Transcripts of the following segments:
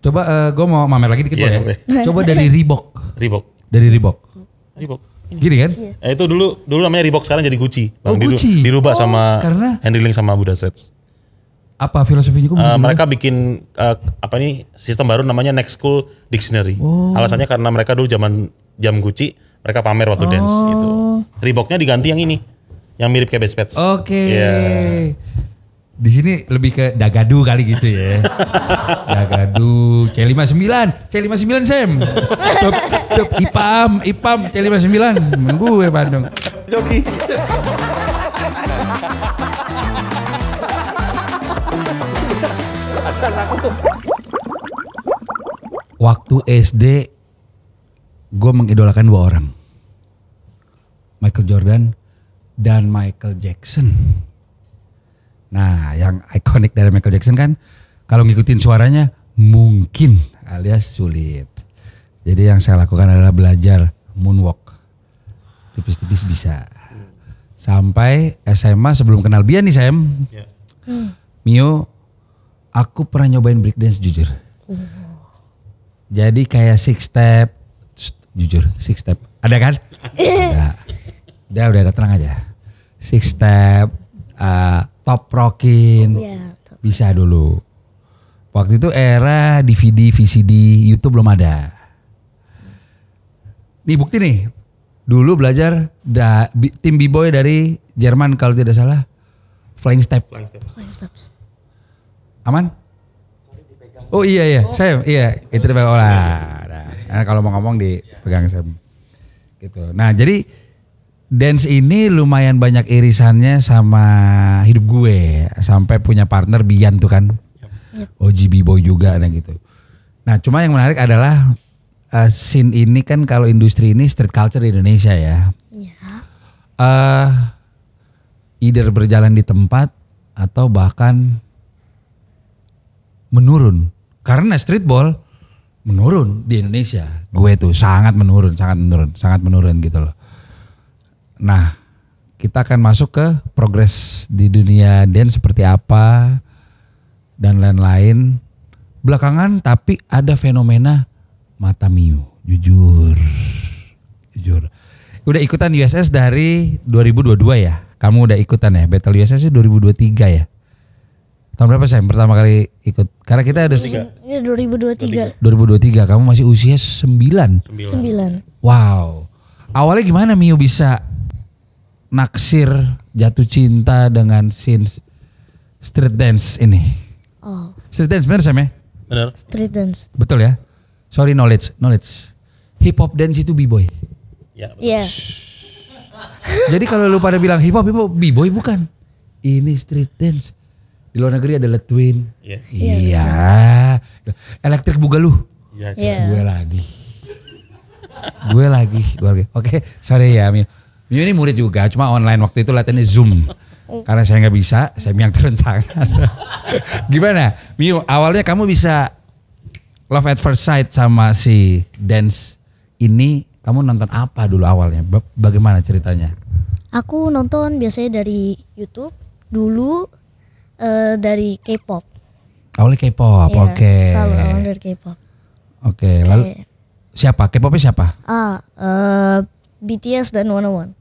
Coba gue mau mamer lagi dikit Iya, boleh. Coba dari Reebok. Dari Reebok. Gini kan? Itu dulu namanya Reebok, sekarang jadi Gucci. Oh, Gucci. Dirubah sama karena Henry Ling sama Buddha Sets. apa filosofinya? Mereka bikin sistem baru namanya Next Cool Dictionary. Alasannya karena mereka dulu jam Gucci, mereka pamer waktu dance gitu. Reeboknya diganti yang ini, yang mirip kayak Best Pets. Oke. Yeah. Di sini lebih ke Dagadu kali gitu ya. Dagadu C59 Sam. Top Ipam C59 gue Bandung. Joki. Waktu SD gue mengidolakan 2 orang. Michael Jordan dan Michael Jackson. Nah, yang ikonik dari Michael Jackson kan kalau ngikutin suaranya mungkin alias sulit. Jadi yang saya lakukan adalah belajar moonwalk. Tipis-tipis bisa. Sampai SMA sebelum kenal Bian nih Sam. Yeah. Mio, aku pernah nyobain breakdance jujur. Jadi kayak six step, jujur six step. Ada kan? Udah tenang aja. Six step, top rockin, bisa dulu. Waktu itu era DVD, VCD, YouTube belum ada. Nih bukti nih, dulu belajar tim B-boy dari Jerman kalau tidak salah, Flying Step. Aman? Oh iya, saya itu dipegang olah. Nah, kalau mau ngomong dipegang saya. Gitu. Nah jadi dance ini lumayan banyak irisannya sama hidup gue, sampai punya partner Bian tuh kan, OG B-boy juga nah gitu. Nah cuma yang menarik adalah scene ini kan kalau industri ini street culture di Indonesia ya. Either berjalan di tempat atau bahkan menurun. Karena streetball menurun di Indonesia. Gue tuh sangat menurun gitu loh. Nah, kita akan masuk ke progres di dunia dance seperti apa dan lain-lain. Belakangan tapi ada fenomena mata Mio, jujur. Udah ikutan USS dari 2022 ya? Kamu udah ikutan ya? Battle USS 2023 ya? Tahun berapa Sam pertama kali ikut? Karena kita ada 2023. 2023, kamu masih usia 9. 9. Wow. Awalnya gimana Mio bisa naksir, jatuh cinta dengan scene street dance ini? Street dance bener Sam ya? Bener. Street dance. Betul ya? Sorry knowledge. Hip hop dance itu b-boy. Ya, Iya. Jadi kalau lu pada bilang hip hop b-boy bukan. Ini street dance. Di luar negeri ada Letwin. Iya. Electric Boogaloo. Iya. Gue lagi. Oke, sorry ya Mio. Mio ini murid juga, cuma online waktu itu latihannya Zoom. Karena saya nggak bisa, saya yang turun tangan. Gimana, Mio? Awalnya kamu bisa love at first sight sama si dance ini. Kamu nonton apa dulu awalnya? Bagaimana ceritanya? Aku nonton biasanya dari YouTube dulu, dari K-pop. Awalnya K-pop, Iya, oke. Selalu awal dari K-pop. Oke, lalu siapa? K-popnya siapa? BTS dan 101.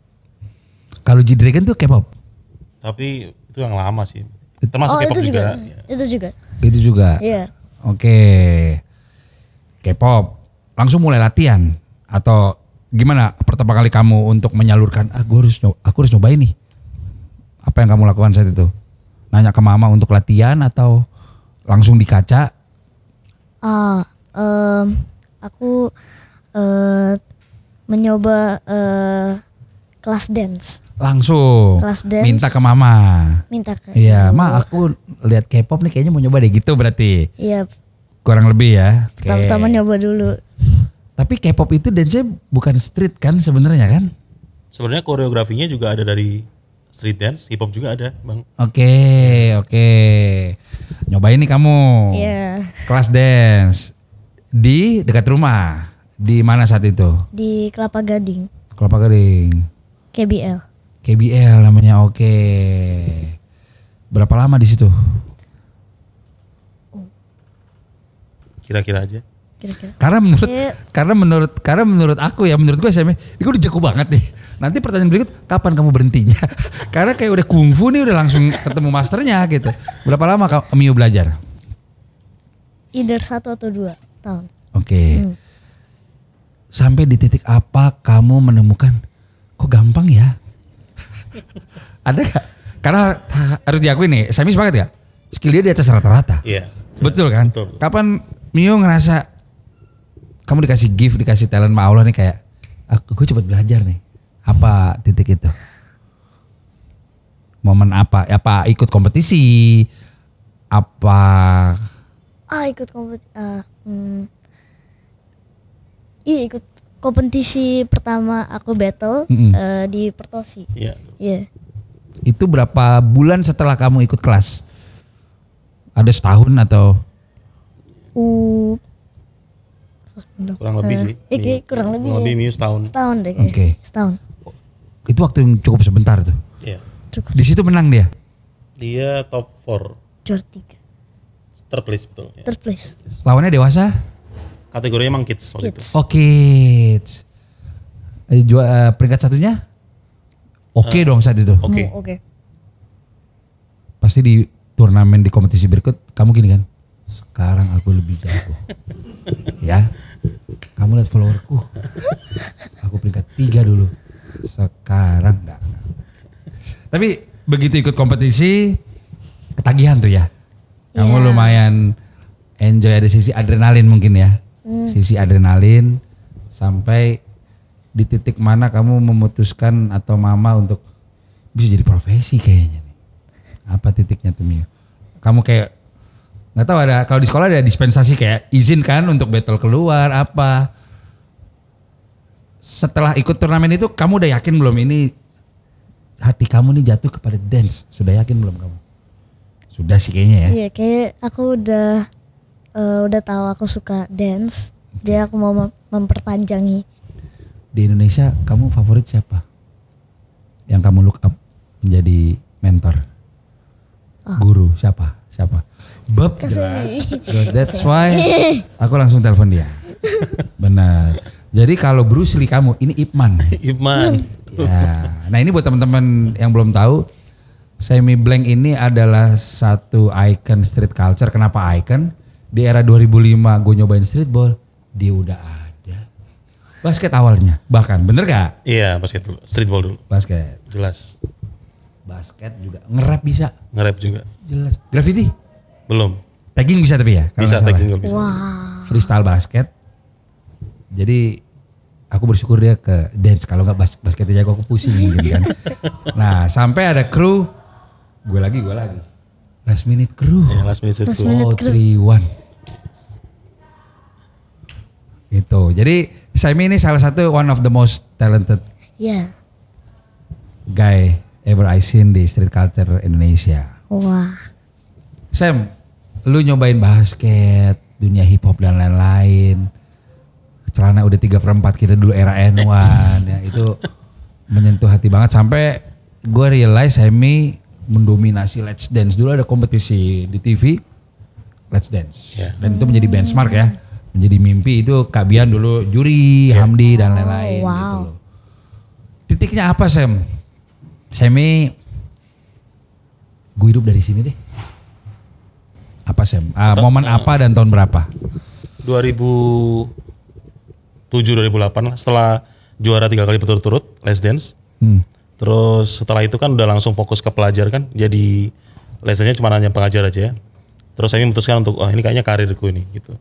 Kalau G-Dragon tuh K-pop? Tapi itu yang lama sih. Termasuk K-pop juga. Itu juga. Iya. Iya. Oke. K-pop. Langsung mulai latihan atau gimana pertama kali kamu untuk menyalurkan aku harus nyobain nih. Apa yang kamu lakukan saat itu? Nanya ke mama untuk latihan atau langsung di kaca? Aku mencoba kelas dance. Langsung Kelas dance. minta ke mama. Iya, ibu. Ma aku lihat K-pop nih kayaknya mau nyoba deh gitu berarti. Iya, Kurang lebih ya. pertama-tama nyoba dulu. Tapi K-pop itu dance-nya bukan street kan sebenarnya kan? Sebenarnya koreografinya juga ada dari street dance, hip hop juga ada, Bang. Oke. Nyobain nih kamu. Iya. Kelas dance di dekat rumah. Di mana saat itu? Di Kelapa Gading, Kelapa Gading. KBL. namanya, oke. Berapa lama di situ? Kira-kira aja. Kira-kira. Karena menurut aku ya, menurut gue SMA ini udah jago banget nih. Nanti pertanyaan berikut, kapan kamu berhentinya? Karena kayak udah kungfu nih, udah langsung ketemu masternya gitu. Berapa lama Mio belajar? Either 1 atau 2 tahun. Oke. Sampai di titik apa kamu menemukan kok gampang ya? Ada gak? Karena harus diakui nih, Semi sepakat gak? Skill dia di atas rata-rata. Iya. Betul kan? Betul. Kapan Mio ngerasa kamu dikasih gift, dikasih talent sama Allah nih kayak gue cepet belajar nih. Apa titik itu? Momen apa? Apa ikut kompetisi? Apa? Ikut kompetisi. Iya, ikut kompetisi pertama aku battle di Pertosi. Iya. Iya. Itu berapa bulan setelah kamu ikut kelas? Ada setahun atau? Kurang lebih sih. Kurang lebih. Kurang lebih Mio setahun. Setahun deh kayaknya. Oke. Setahun. Itu waktu yang cukup sebentar tuh. Iya. Cukup. Di situ menang dia. Dia top 4. Juara 3. Third place betul. Ya. Third place. Lawannya dewasa? Kategorinya emang kids waktu itu. Kids. Oh kids. Peringkat satunya? Oke dong saat itu. Oke. Oke. Pasti di turnamen di kompetisi berikut kamu gini kan? Sekarang aku lebih jago. Ya. Kamu lihat followerku. Aku peringkat 3 dulu. Sekarang enggak. Tapi begitu ikut kompetisi ketagihan tuh ya. Kamu Iya. lumayan enjoy, ada sisi adrenalin mungkin ya. Sisi adrenalin sampai di titik mana kamu memutuskan atau mama untuk bisa jadi profesi kayaknya nih. Apa titiknya tuh Mio? Kamu kayak nggak tahu, ada kalau di sekolah ada dispensasi kayak izin kan untuk battle keluar apa. Setelah ikut turnamen itu kamu udah yakin belum ini hati kamu nih jatuh kepada dance? Sudah yakin belum kamu? Sudah sih kayaknya ya. Iya, kayak aku udah tahu aku suka dance. Jadi aku mau memperpanjangi. Di Indonesia kamu favorit siapa? Yang kamu look up menjadi mentor? Guru siapa? Bob jelas. That's why aku langsung telepon dia. Benar. Jadi kalau Bruce Lee kamu, ini Ip Man. Ip Man. Ya. Nah ini buat teman-teman yang belum tahu, Semi Blank ini adalah satu icon street culture. Kenapa icon? Di era 2005 gue nyobain streetball, dia udah ada. Basket awalnya, bahkan bener gak? Iya, basket dulu. Streetball dulu. Basket. Jelas. Basket juga, nge-rap bisa. Nge-rap juga. Jelas. Graffiti? Belum. Tagging bisa tapi ya? Kalau Bisa, nggak salah. tagging juga bisa. Wah. Freestyle basket. Jadi aku bersyukur dia ke dance. Kalau nggak basketnya jago aku pusing gitu kan. Nah sampai ada kru, gue lagi. Last minute crew. Ya, last minute Last itu. minute. 3-1. Itu. Jadi Semi ini salah satu one of the most talented Iya. guy ever I seen di street culture Indonesia. Wah. Sam, lu nyobain basket, dunia hip hop dan lain-lain. Celana udah 3/4 kita dulu era N1 ya, itu menyentuh hati banget sampai gue realize Semi mendominasi Let's Dance. Dulu ada kompetisi di TV Let's Dance. Yeah. Dan itu menjadi benchmark ya. Menjadi mimpi itu Kak Bian dulu juri, Hamdi dan lain-lain wow. gitu loh. Titiknya apa Sam? Semi, gue hidup dari sini deh. Apa Sam? Momen apa dan tahun berapa? 2007-2008 setelah juara 3 kali berturut-turut Let's Dance. Terus setelah itu kan udah langsung fokus ke pelajar kan. Jadi Les Dance-nya cuma hanya pengajar aja. Terus saya memutuskan untuk ini kayaknya karirku ini gitu.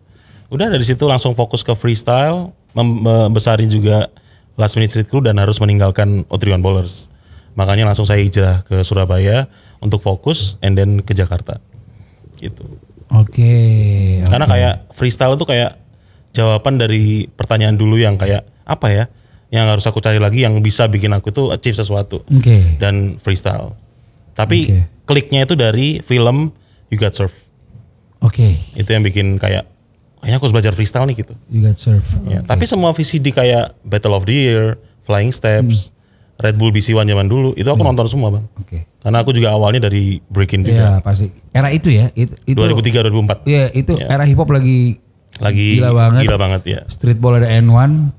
Udah dari situ langsung fokus ke freestyle, membesarin juga Last Minute Street Crew dan harus meninggalkan O31 Ballers. Makanya langsung saya hijrah ke Surabaya untuk fokus and then ke Jakarta. Gitu. Oke. Karena kayak freestyle itu kayak jawaban dari pertanyaan dulu yang kayak apa ya? Yang harus aku cari lagi yang bisa bikin aku tuh achieve sesuatu. Oke. Dan freestyle. Tapi kliknya itu dari film You Got Served. Oke. Itu yang bikin kayak kayaknya aku harus belajar freestyle nih gitu. You got served. Ya, tapi semua VCD kayak Battle of the Year, Flying Steps, Red Bull BC1 zaman dulu itu aku nonton semua bang. Oke. Karena aku juga awalnya dari breaking Iya juga. pasti. Era itu ya. Itu 2003-2004. Iya itu era hip hop lagi Lagi Gila banget ya. Streetball ada N1,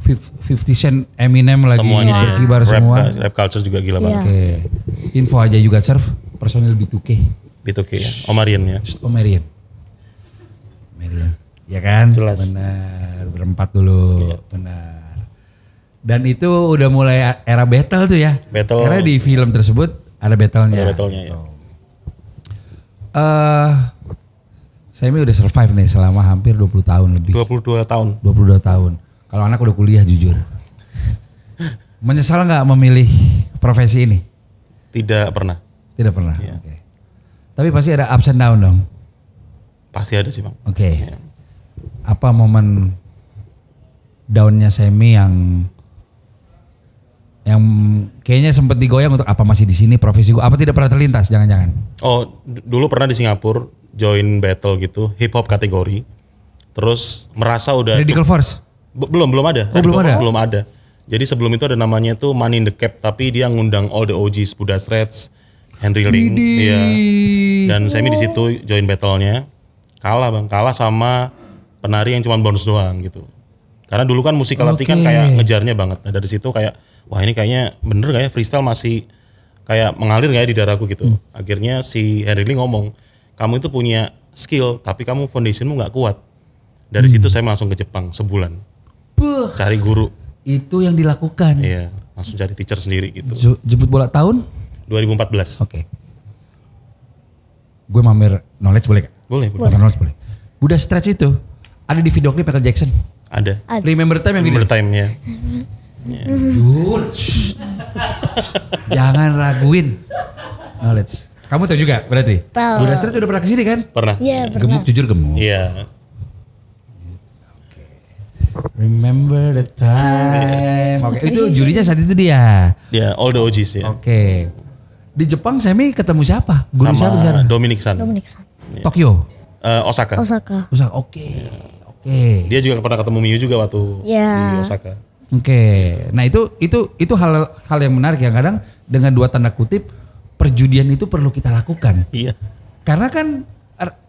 50 Cent, Eminem lagi Semuanya ya. berkibar semua. Rap culture juga gila banget. Oke. Info aja juga Surf, personil B2K. B2K ya. Omarian ya. Marian. Ya kan? Jelas. Benar, berempat dulu. Benar. Dan itu udah mulai era battle tuh ya. Battle. Karena di film tersebut ada battle-nya. Ada battle-nya ya. Saya udah survive nih selama hampir 20 tahun lebih. 22 tahun. 22 tahun. Kalau anak udah kuliah jujur. Menyesal nggak memilih profesi ini? Tidak pernah. Tidak pernah. Iya. Oke. Tapi pasti ada ups and down dong. Pasti ada sih Bang. Oke. Pastinya. Apa momen downnya Semi yang kayaknya sempat digoyang untuk apa masih di sini profesi gue? Apa tidak pernah terlintas? Jangan-jangan. Oh, dulu pernah di Singapura join battle gitu, hip hop kategori. Terus merasa udah Radical Force. belum ada. Oh, belum Radical ada? Force belum ada. Jadi sebelum itu ada namanya tuh Money in the Cap, tapi dia ngundang all the OGs, Buddha Threats, Henry Ling, iya. Dan Semi di situ join battle-nya. Kalah Bang, kalah sama penari yang cuma bonus doang gitu. Karena dulu kan musikalitas kan kayak ngejarnya banget. Nah, dari situ kayak wah ini kayaknya bener gak ya freestyle masih kayak mengalir gak ya di darahku gitu. Akhirnya si Henry Ling ngomong, kamu itu punya skill tapi kamu foundationmu gak kuat. Dari situ saya langsung ke Jepang sebulan. Cari guru. Itu yang dilakukan. Iya, langsung cari teacher sendiri gitu. Jemput bola tahun? 2014. Oke. Gue mamer knowledge boleh gak? Boleh. Mamer knowledge boleh. Buddha Stretch itu ada di video klip Michael Jackson. Ada. Remember Time yang Remember gini. time ya. Jul. Jangan raguin knowledge. Kamu tahu juga berarti? Tahu. Buddha Stretch udah pernah kesini kan? Pernah. Iya pernah. Gemuk, jujur gemuk. Iya. Remember the time. Oke, itu jurinya saat itu dia. Dia all the OGs ya. Oke. Di Jepang Semi ketemu siapa? Guru siapa di sana? Sama Dominic San. Dominic San. Tokyo. Osaka. Osaka. Osaka. Oke. Dia juga pernah ketemu Miyu juga waktu Iya. di Osaka. Oke. Nah, itu hal yang menarik yang kadang dengan dua tanda kutip perjudian itu perlu kita lakukan. Iya. Karena kan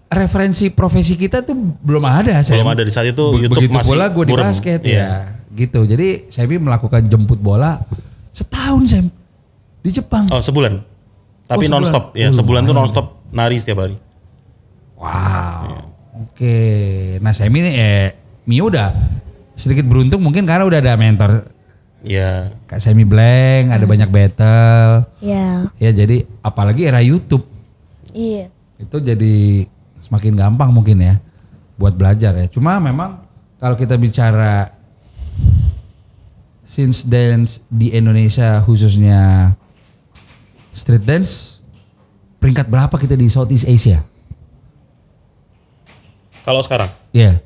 referensi profesi kita tuh belum ada. Belum ada di saat itu YouTube begitu masih bola gue di buram. basket Iya. ya gitu. Jadi Semi melakukan jemput bola setahun Sam di Jepang. Oh, sebulan. Tapi sebulan. nonstop. Ya, sebulan tuh nonstop nari setiap hari. Wow. Oke. Nah Semi ini Mio udah sedikit beruntung mungkin karena udah ada mentor. Iya. Kak Semi Blank, ada banyak battle. Iya. Ya jadi apalagi era YouTube Iya. itu jadi semakin gampang mungkin ya buat belajar ya. Cuma memang kalau kita bicara since dance di Indonesia khususnya street dance, peringkat berapa kita di Southeast Asia? Kalau sekarang, Ya,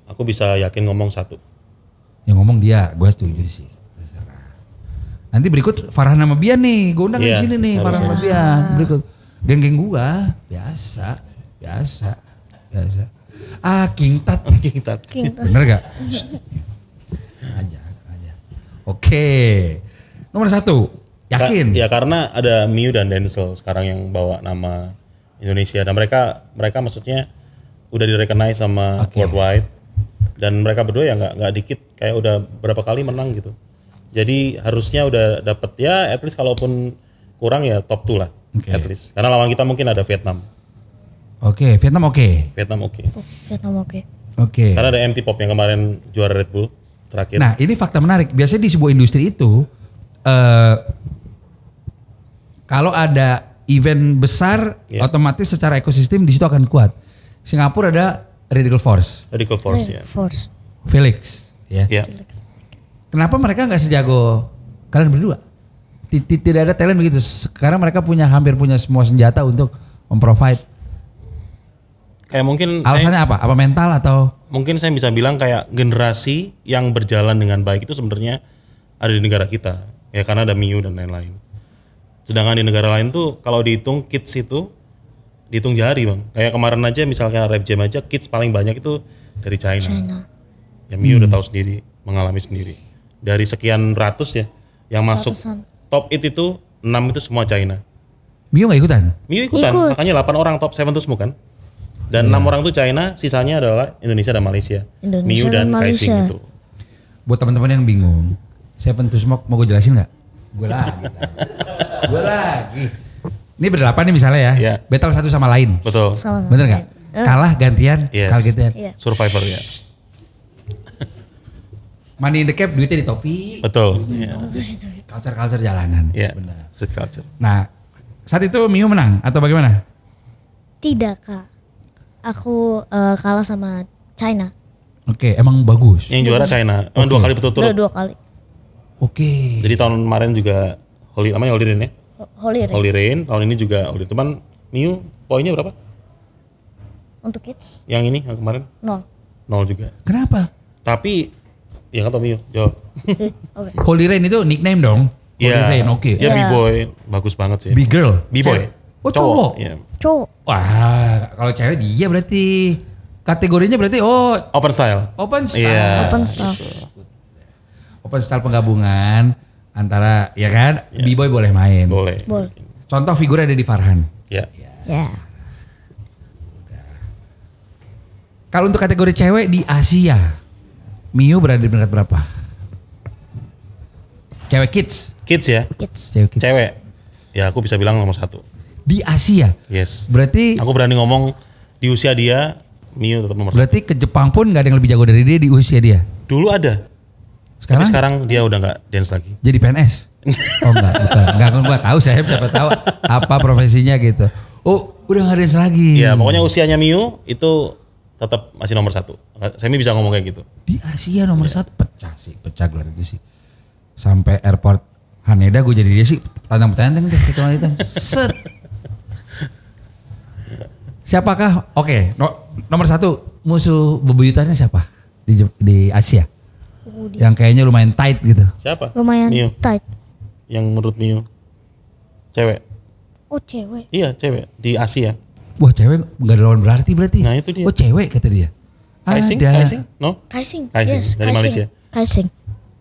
aku bisa yakin ngomong satu. yang ngomong dia, gue setuju sih. Terserah. Nanti berikut Farhan sama Bian nih, gue undang Iya, di sini nih harus Farhan sama ya. Bian. Berikut geng-geng gua biasa. King Tat. Kita. Bener gak? aja. Oke. Nomor 1. Yakin? Ya karena ada Miu dan Denzel sekarang yang bawa nama Indonesia dan mereka maksudnya udah direcognize sama worldwide dan mereka berdua ya nggak dikit kayak udah berapa kali menang gitu. Jadi harusnya udah dapet ya at least kalaupun kurang ya top 2 lah at least. Karena lawan kita mungkin ada Vietnam. Oke, Vietnam oke. Vietnam oke. Vietnam oke. Oke. Karena ada MT Pop yang kemarin juara Red Bull terakhir. Nah, ini fakta menarik. Biasanya di sebuah industri itu kalau ada event besar, otomatis secara ekosistem di situ akan kuat. Singapura ada Radical Force, Radical Force ya. Force. Felix, ya. Ya. Kenapa mereka nggak sejago kalian berdua? Tidak ada talent begitu. Sekarang mereka hampir punya semua senjata untuk memprovide. Kayak mungkin Alasannya apa? Apa mental atau? mungkin saya bisa bilang kayak generasi yang berjalan dengan baik itu sebenarnya ada di negara kita. Ya karena ada Miu dan lain-lain. Sedangkan di negara lain tuh kalau dihitung kids itu dihitung jari Bang. Kayak kemarin aja misalkan Rap Jam aja kids paling banyak itu dari China. Ya Miu udah tahu sendiri, mengalami sendiri. Dari sekian ratus ya yang masuk top 8 itu 6 itu semua China. Mio nggak ikutan? Miu ikutan, makanya 8 orang top 7 tuh semua kan. Dan 6 orang tuh China, sisanya adalah Indonesia dan Malaysia. Indonesia Miu dan dan Kaising Malaysia. gitu. Buat teman-teman yang bingung, Seven to Smoke mau gue jelasin nggak? Gue lagi. Gue lagi. Ini berdelapan nih misalnya ya. Iya. Battle satu sama lain. Betul. Sama-sama. Bener nggak? Kalah gantian, Yes. kalah gantian. Iya. Survivor ya. Money in the cap, duitnya di topi. Betul. Iya. Culture jalanan. Iya. Benar. Street culture. Nah, saat itu Miu menang atau bagaimana? Tidak kak, aku kalah sama China. Oke, emang bagus. Yang juara China. Emang 2 kali berturut-turut. Dua kali. Oke. Jadi tahun kemarin juga Holy Rain ya. Holy Rain. Holy Rain, tahun ini juga Holy. Cuman Miu poinnya berapa? Untuk kids Yang ini yang kemarin 0. 0 juga. Kenapa? Tapi ya nggak tahu Miu jawab. Oke. Holy Rain itu nickname dong. Holy Iya. Rain, oke. Dia Iya. B-boy, bagus banget sih. Big girl. B-boy. Cewek. Oh, cowok. Iya. Cowok. Wah, kalau cewek dia berarti kategorinya berarti Open style. open style. Iya. Open staff. Open style penggabungan antara ya kan, B-boy boleh main. Boleh. Boleh. Contoh figurnya ada di Farhan. Ya. Ya. Kalau untuk kategori cewek di Asia, Miu berada di peringkat berapa? Cewek kids, Kids ya. Kids. cewek kids. Cewek. Ya aku bisa bilang nomor 1. Di Asia. Yes. Berarti Aku berani ngomong di usia dia Miu tetap nomor 1. berarti ke Jepang pun nggak ada yang lebih jago dari dia di usia dia. Dulu ada. Sekarang, Tapi sekarang dia udah nggak dance lagi. jadi PNS. Oh enggak, bukan. Enggak, gua tahu saya siapa tahu apa profesinya gitu. Oh, udah nggak dance lagi. Ya pokoknya usianya Miu itu tetap masih nomor 1. Semi bisa ngomong kayak gitu. Di Asia nomor 1 pecah sih, pecah gelar itu sih. Sampai airport Haneda gue jadi dia sih tantang-tantang deh kecuali hitam. Set. Siapakah? Oke, nomor 1 musuh bebuyutannya siapa di Asia? Yang kayaknya lumayan tight gitu. Siapa? Lumayan Miu. tight. Yang menurut Miu. Cewek. Oh cewek. Iya cewek di Asia. Wah cewek nggak ada lawan berarti. Nah, itu dia. Oh cewek kata dia. Kaising? Ada. Kaising? No? Kaising. Kaising, Yes, dari Malaysia. Kaising.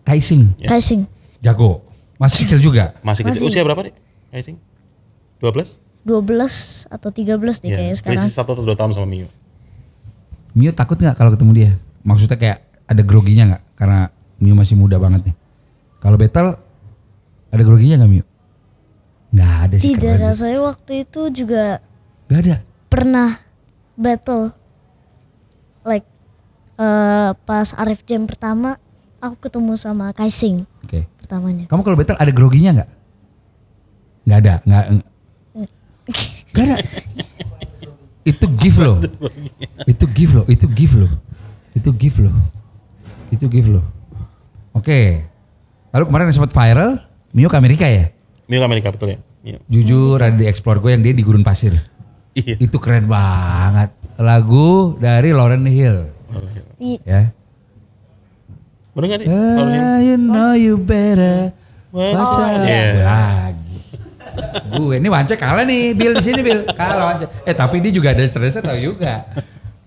Kaising, Ya. Kaising. jago. Masih kecil juga. Masih kecil. Masih. Usia berapa deh? Kaising? 12? 12 atau 13 nih kayaknya sekarang. Selisih 1 atau 2 tahun sama Miu. Miu takut nggak kalau ketemu dia? Maksudnya kayak ada groginya nggak? Karena Miu masih muda banget nih. Kalau battle ada groginya nggak Miu? Nggak ada sih. Tidak, keren sih. saya waktu itu juga Nggak ada. pernah battle. Like pas Arif Jam pertama aku ketemu sama Kaising Oke. pertamanya. Kamu kalau battle ada groginya nggak? Nggak ada. Nggak ada. Itu gift loh. Itu gift loh. Itu gift loh. Itu gift loh. Itu gift loh. Oke. Lalu kemarin sempat viral, Miu ke Amerika ya? Miu ke Amerika betul ya? Iya. Jujur ada di explore gue yang dia di gurun pasir. Iya. Itu keren banget. Lagu dari Lauryn Hill. Iya. Ya. Bener gak nih? Lauryn Hill? You know you better. Baca. Iya. Gue lagi. Gue ini Wance kalah nih, Bill di sini Bill. Kalah Wance. Tapi dia juga ada cerdas tahu juga.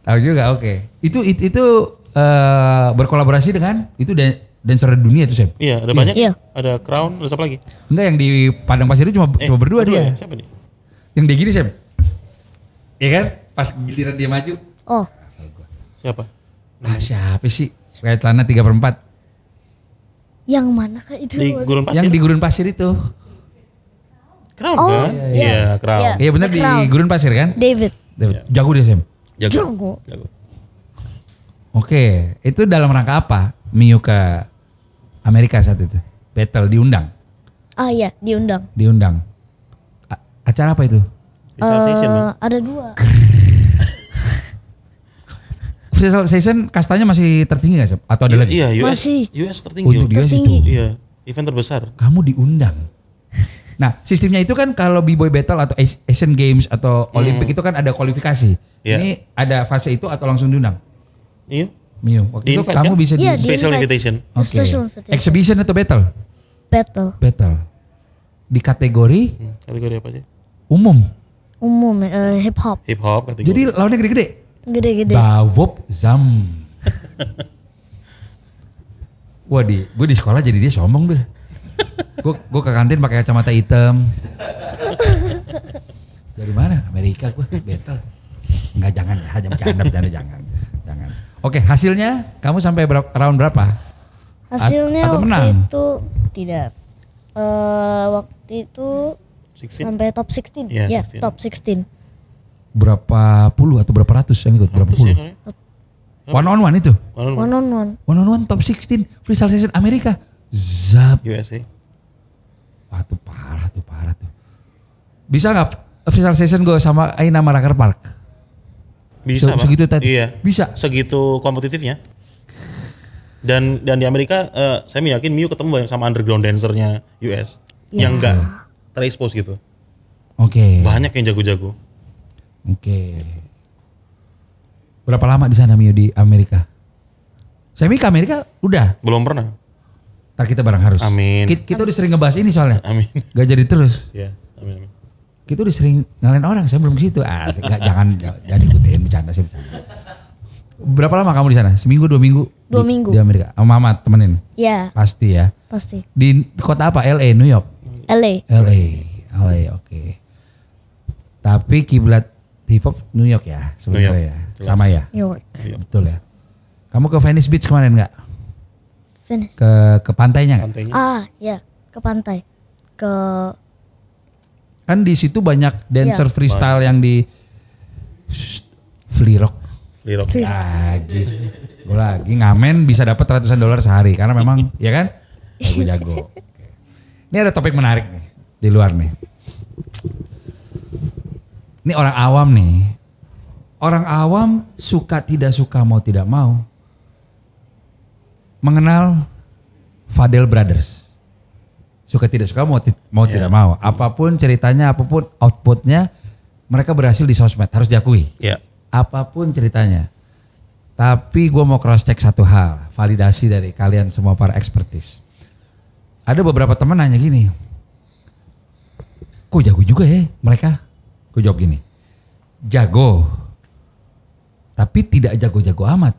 Tahu juga, oke. Itu berkolaborasi dengan itu dancer dunia itu, Sam. Iya, ada banyak. Iya. Ada Crown, ada siapa lagi? Enggak, yang di Padang Pasir itu cuma berdua dia. ya? Siapa nih? Yang dia gini, Sam. Iya kan? Pas giliran dia maju. Oh, Siapa? Ah, siapa sih? Kayak celana 3/4. yang mana kah itu? Di Gurun Pasir? Yang di gurun pasir itu. Crown Oh, kan? iya. Iya, Crown. Iya. Iya benar The di Crown. gurun pasir kan? David. Jago dia, Sam. Jago. Jago. Oke, itu dalam rangka apa? Miu ke Amerika saat itu. Battle diundang. Ah iya, diundang. Acara apa itu? Visualization dong. Ada 2. Visualization kastanya masih tertinggi nggak, Sam? Atau ada lagi? Iya, US. Masih. US tertinggi. Untuk dia situ. Tertinggi. Iya, event terbesar. Kamu diundang. Nah, sistemnya itu kan kalau B-boy battle atau Asian Games atau Olympic itu kan ada kualifikasi. Iya. Ini ada fase itu atau langsung diundang? Iya. Miu, waktu itu Di-invite kamu kan? bisa Iya, di Special invite. invitation. Oke. Special invitation. Exhibition atau battle? Battle. Battle. Di kategori Kategori apa aja? umum. Umum hip hop. Hip hop kategori. Jadi lawannya gede-gede. Gede-gede. Bavob Zam. Wah gue di sekolah jadi dia sombong Bil. Gue ke kantin pakai kacamata hitam. Dari mana? Amerika gue battle. Enggak, jangan ya, bercanda jangan. Oke, hasilnya kamu sampai round berapa? Hasilnya Atau waktu menang? itu tidak. Waktu itu 16? sampai top 16. Iya, Ya, 16. top 16. Berapa puluh atau berapa ratus yang ikut? Berapa Ratus ya puluh? kali. One on one itu? One on one. One on one top 16 freestyle session Amerika. Zap. USA. Wah tuh parah tuh. Bisa nggak freestyle session gue sama Aina Raker Park? Bisa, Pak. Segitu tadi? Iya. Bisa? Segitu kompetitifnya. Dan di Amerika saya yakin Miu ketemu banyak sama underground dancernya US yang enggak terexpose gitu. Oke. Banyak yang jago-jago. Oke. Berapa lama di sana Mio di Amerika? Semi ke Amerika udah. Belum pernah. Ntar kita bareng harus. Amin. Kita udah sering ngebahas ini soalnya. Amin. Gak jadi terus. Ya, amin. Kita udah sering ngalahin orang. Saya belum ke situ. Jangan ikutin bercanda sih bercanda. Berapa lama kamu di sana? Seminggu, 2 minggu? 2 minggu. Di Amerika. Sama Mama temenin. Ya, Pasti ya. pasti. Di kota apa? LA, New York. LA. LA, oke. Tapi kiblat hip hop New York ya sebenarnya New ya. York, jelas. Sama ya. New York. Betul ya. Kamu ke Venice Beach kemarin nggak? Finish. Ke pantainya nggak? Pantainya. Ya, ke pantai. Ke Kan di situ banyak dancer Iya. freestyle yang di Free Rock. Lirok. Lagi, gue lagi ngamen bisa dapat ratusan dolar sehari karena memang ya kan jago. Ini ada topik menarik nih di luar nih. Ini orang awam nih. Orang awam suka tidak suka mau tidak mau mengenal Fadel Brothers. Suka tidak suka mau Iya. tidak mau. Apapun ceritanya, apapun outputnya, mereka berhasil di sosmed harus diakui. Ya. Apapun ceritanya. Tapi gue mau cross check satu hal, validasi dari kalian semua para expertise. Ada beberapa teman nanya gini, kok jago juga ya mereka? Gue jawab gini, jago, tapi tidak jago-jago amat.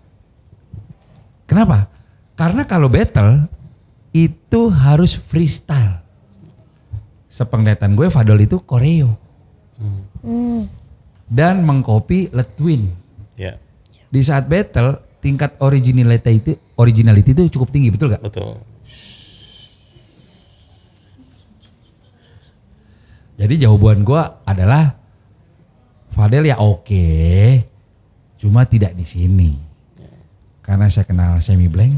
Kenapa? Karena kalau battle itu harus freestyle. Sepenglihatan gue Fadel itu koreo dan mengcopy Letwin. Ya. Di saat battle tingkat originality itu cukup tinggi, betul gak? Betul. Jadi jawaban gue adalah Fadel ya oke, cuma tidak di sini. Karena saya kenal Semi Blank,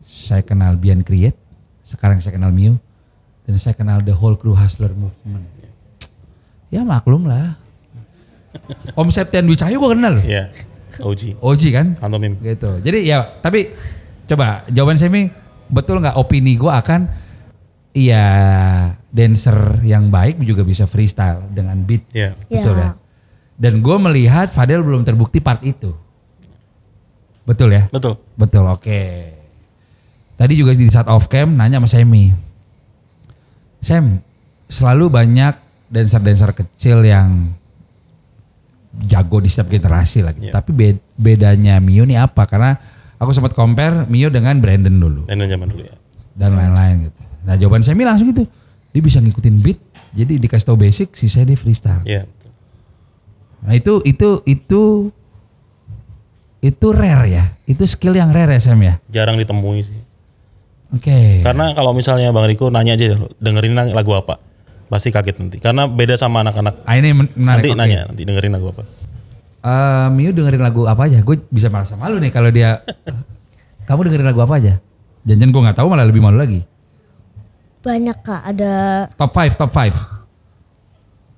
saya kenal Bian Create, sekarang saya kenal Miu, dan saya kenal the whole crew Hustler Movement. Ya maklum lah. Om Septian Dwi Cahyo gue kenal. Ya. OG. Oji kan? Pantomim. Gitu. Jadi ya, tapi coba jawaban Semi, betul nggak opini gue akan iya dancer yang baik juga bisa freestyle dengan beat. Ya. Betul Ya. ya. Dan gue melihat Fadel belum terbukti part itu. Betul ya? Betul. Betul, oke. Tadi juga di saat off cam nanya sama Semi. Sam, selalu banyak dancer-dancer kecil yang jago di setiap generasi lagi. Yeah. Tapi bedanya Mio nih apa? Karena aku sempat compare Mio dengan Brandon dulu Dan zaman dulu ya. dan lain-lain gitu. Nah jawaban Semi langsung gitu. Dia bisa ngikutin beat, jadi dikasih tau basic, sisanya dia freestyle. Iya. Nah itu rare ya. Itu skill yang rare ya Sam ya. Jarang ditemui sih. Oke. Karena kalau misalnya Bang Riko nanya aja dengerin lagu apa, pasti kaget nanti. Karena beda sama anak-anak. Ini menarik. Nanti Oke. nanya, nanti dengerin lagu apa. Mio dengerin lagu apa aja? Gue bisa merasa malu nih kalau dia. Kamu dengerin lagu apa aja? Jangan gue nggak tahu malah lebih malu lagi. Banyak Kak, ada Top 5.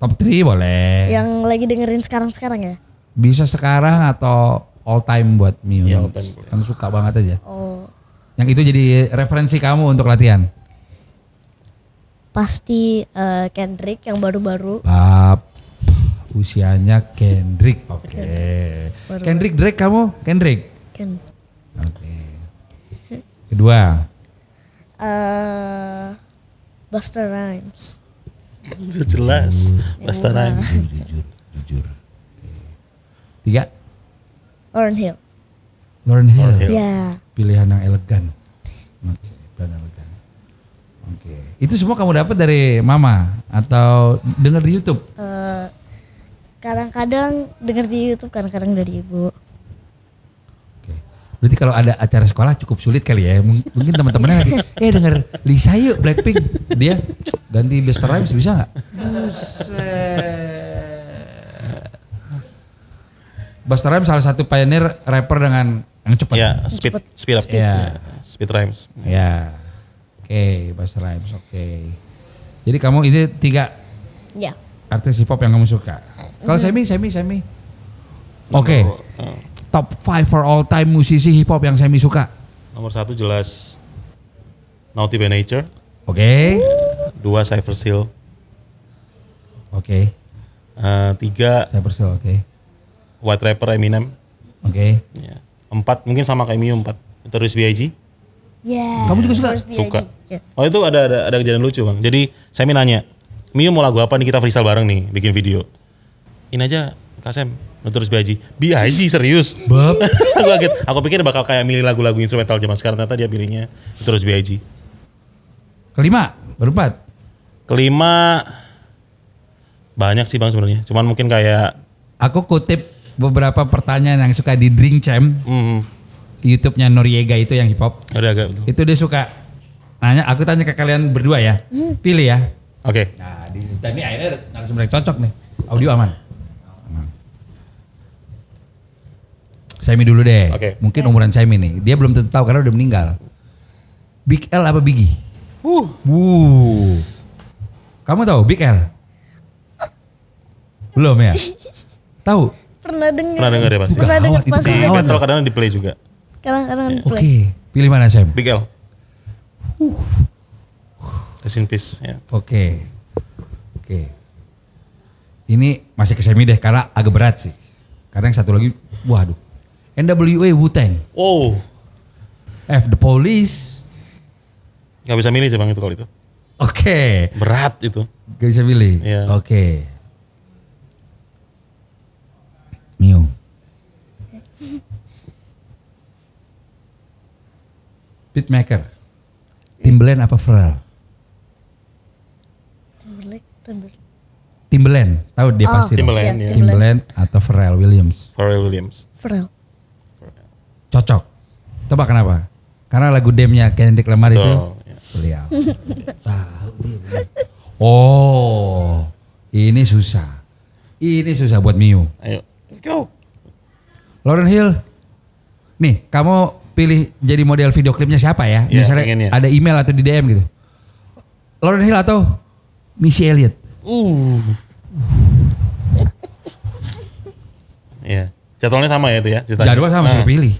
Top 3 boleh. yang lagi dengerin sekarang ya. Bisa sekarang atau all time buat Mio. Ya, yang all time boleh. yang suka banget aja. Oh, Yang itu jadi referensi kamu untuk latihan. pasti Kendrick yang baru-baru. Usianya Kendrick. Oke. Baru. Kendrick Drake kamu? Kendrick. Ken. Oke. Kedua. Busta Rhymes. Udah jelas. Basta Rhyme. Jujur. Tiga. Lauryn Hill. Lauryn Hill. Lauryn Hill. Ya, Pilihan yang elegan. Oke, pilihan elegan. Oke. Itu semua kamu dapat dari mama atau dengar di YouTube? kadang-kadang denger di YouTube, kadang-kadang dari ibu. Oke. Berarti kalau ada acara sekolah cukup sulit kali ya. Mungkin teman-temannya lagi, denger Lisa yuk Blackpink. Dia ganti Busta Rhymes bisa nggak? Busta Rhymes salah satu pioneer rapper dengan yang cepat. Ya, speed up. Ya. Speed rhymes. Ya. Oke, Busta Rhymes. Oke. Jadi kamu ini 3 Ya. artis hip hop yang kamu suka. Kalau Semi. Oke. Top 5 for all time musisi hip hop yang Semi suka. Nomor 1 jelas Naughty by Nature. Oke. 2 Cypress Hill. Oke. 3 Saya bersil. Oke. White Rapper Eminem. Oke. Ya. 4 mungkin sama kayak Mio 4. Terus B.I.G. Ya. Kamu juga suka? Terus Suka. Ya. Oh itu ada kejadian lucu bang. Jadi saya nanya, Mio mau lagu apa nih kita freestyle bareng nih bikin video. Ini aja Kak Sam, terus B.I.G. B.I.G. serius? Bab. Aku kaget. Aku pikir bakal kayak milih lagu-lagu instrumental zaman sekarang. Ternyata dia pilihnya terus B.I.G. Kelima, berempat. Kelima banyak sih bang sebenarnya. Cuman mungkin kayak Aku kutip beberapa pertanyaan yang suka di Drink Champ, YouTube-nya Noriega itu yang hip hop. ada agak betul. Itu dia suka nanya, aku tanya ke kalian berdua ya. Pilih ya. Oke. Nah, di ini akhirnya narasumber yang cocok nih. Audio aman. Saimi dulu deh. Oke. Mungkin umuran Saimi nih. Dia belum tentu tahu karena udah meninggal. Big L apa Biggie? Kamu tahu Big L? Belum ya? Tahu? Pernah denger. Pernah denger ya pasti. Pernah denger Gawat, itu pas gawat. udah Battle kadang di play juga. kadang-kadang Oke. play. Pilih mana Sam? Big L. Rest in peace. Ya. Oke. Ini masih ke Semi deh karena agak berat sih. Karena yang satu lagi, waduh. NWA Wu-Tang. Oh, F The Police. nggak bisa milih sih bang itu kalau itu. Oke. Berat itu. Gak bisa pilih. Iya. Oke. Mio. Beatmaker. Timbaland apa Pharrell? Timbaland. Tahu dia pasti. dong. Timbaland, iya, ya. Timbaland atau Pharrell Williams. Pharrell Williams. Pharrell. Cocok. Coba kenapa? Karena lagu Damn-nya Kendrick Lamar itu Betul, ya. beliau. Tahu dia. Oh, ini susah. Ini susah buat Mio. Ayo, let's go. Lauryn Hill. Nih, kamu pilih jadi model video klipnya siapa ya? Ya, Misalnya pengennya. ada email atau di DM gitu. Lauryn Hill atau Missy Elliott? Iya. Jadwalnya sama ya itu ya? ceritanya? Jadwal sama sih Nah. pilih.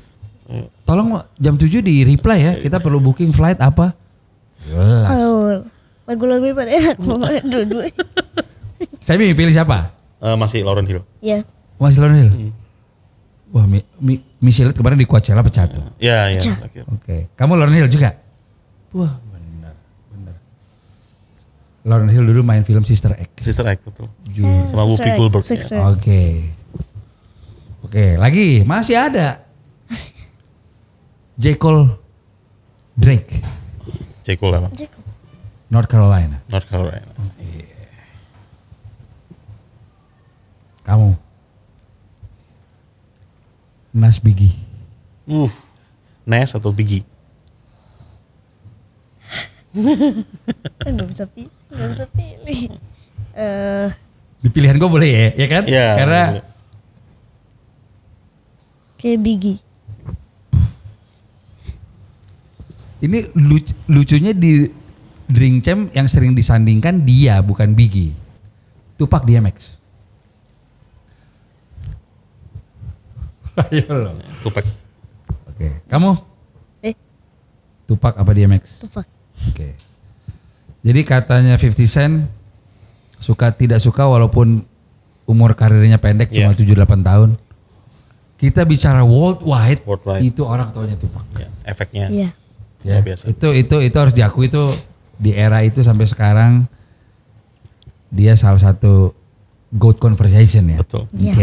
Tolong jam 7 di reply ya. Kita perlu booking flight apa? Jelas. Oh, lagu-lagunya pada enak banget dua-dua. Saya pilih siapa? Masih Lauryn Hill. Ya. Masih Lauryn Hill. Wah, Missy Elliott kemarin di Coachella pecah tuh. Iya, iya. Cah. Oke. Kamu Lauryn Hill juga? Wah, benar. Lauryn Hill dulu main film Sister Act. Sister Act betul. Jujur. Sama Whoopi Goldberg. Six Ya. Rack. Oke, lagi masih ada. J. Cole Drake, J. Cole apa? Jacob. North Carolina. North Carolina. Kamu Nas Biggie. Nes atau Biggie? Kan gak bisa pilih. Gak bisa pilih. Di pilihan gue boleh ya kan? Iya. Karena boleh. Kayak Biggie. ini lucunya di Drink Champ yang sering disandingkan dia bukan Biggie. Tupac DMX. Ayo loh. Tupac. Oke, kamu Eh, Tupac apa DMX? Tupac. Oke. Jadi katanya 50 Cent suka tidak suka walaupun umur karirnya pendek cuma Iya. 7-8 tahun. Kita bicara worldwide, Worldwide. itu orang tuanya Tupac. Ya, efeknya. Iya. Ya, Luar biasa. itu harus diakui itu di era itu sampai sekarang dia salah satu GOAT conversation ya. Betul. Iya.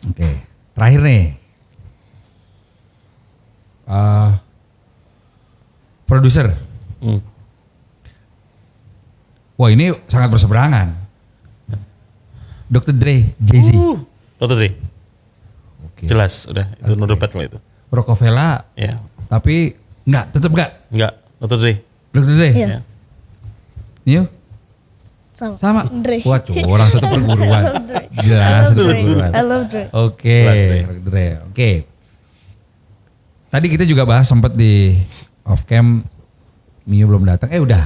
Oke. Terakhir nih. Produser. Hmm. Wah, ini sangat berseberangan. Dr. Dre, Jay-Z. Dr. Dre. Oke. Jelas, udah itu no debat lah itu. Rockefeller, Ya. tapi tetap enggak. Enggak, Dr. Dre. Dr. Dre. Iya. Ya. New? Sama. Dre. Wah, orang satu perguruan. I love Dre. Jelas I love satu Dre. perguruan. I love Dre. Oke, Jelas, Dre. Dre. Oke. Tadi kita juga bahas sempat di off cam, Mio belum datang. Udah.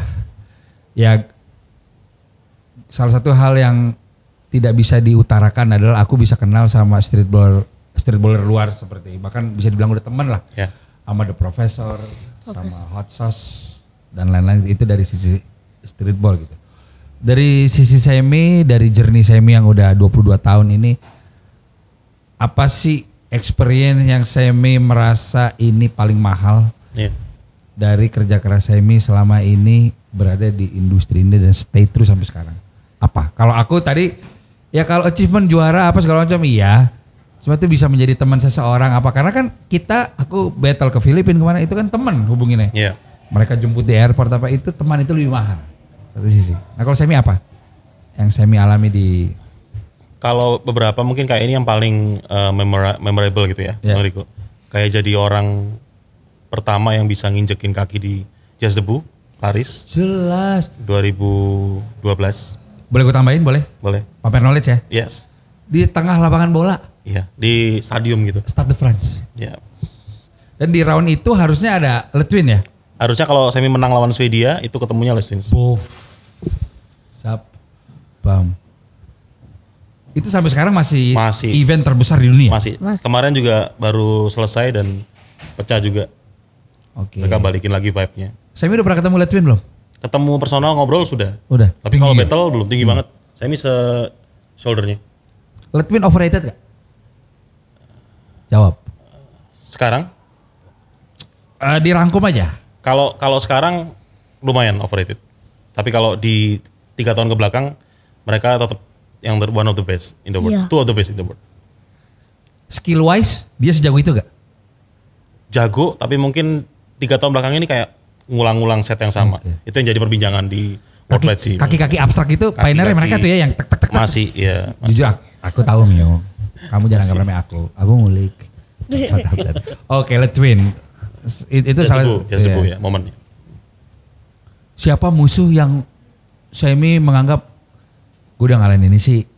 Ya, salah satu hal yang tidak bisa diutarakan adalah aku bisa kenal sama streetballer luar seperti, bahkan bisa dibilang udah teman lah. Ya. Sama The Professor, sama Hot Sauce dan lain-lain, itu dari sisi streetball gitu. Dari sisi Semi, dari journey Semi yang udah 22 tahun ini, apa sih experience yang Semi merasa ini paling mahal Iya. dari kerja keras Semi selama ini berada di industri ini dan stay terus sampai sekarang? Apa? Kalau aku tadi, ya kalau achievement juara apa segala macam iya. Cuma itu bisa menjadi teman seseorang apa? Karena kan aku battle ke Filipina kemana itu kan teman hubunginnya. Iya. Mereka jemput di airport apa itu, teman itu lebih mahal. Satu sisi. Nah kalau Semi apa? Yang Semi alami di... Kalau beberapa mungkin kayak ini yang paling memorable gitu ya, Ya. Bang Riko. Kayak jadi orang pertama yang bisa nginjekin kaki di Jazz Debu, Paris, Jelas. 2012. Boleh gue tambahin boleh? Boleh? Pamer knowledge ya. Yes. Di tengah lapangan bola, Iya, di stadium gitu. Stade de France. Ya. Dan di round itu harusnya ada Letwin ya? Harusnya kalau Semi menang lawan Swedia, itu ketemunya Les Twins. Bof. Sap. Bam. Itu sampai sekarang masih event terbesar di dunia? Masih. Kemarin juga baru selesai dan pecah juga. Oke. Mereka balikin lagi vibe-nya. Semi udah pernah ketemu Letwin belum? Ketemu personal ngobrol sudah. Udah. Tapi kalau Tinggi ya? battle belum tinggi banget. Semi shouldernya. Letwin overrated gak? Jawab. Sekarang? Dirangkum aja. Kalau sekarang lumayan overrated. Tapi kalau di 3 tahun ke belakang mereka tetap yang one of the best in the world. Iya. Two of the best in the world. Skill wise dia sejago itu gak? Jago tapi mungkin 3 tahun belakang ini kayak ngulang-ngulang set yang sama. Oke. Itu yang jadi perbincangan di World sih. Kaki-kaki abstrak itu Kaki-kaki pioneer mereka tuh ya yang tek tek tek. Masih ya. Jujur aku tahu Mio. Kamu jangan anggap remeh aku. Aku ngulik. Oke, Letwin. Itu salah Just Debu ya momennya. Siapa musuh yang Semi menganggap gue udah ngalahin ini sih,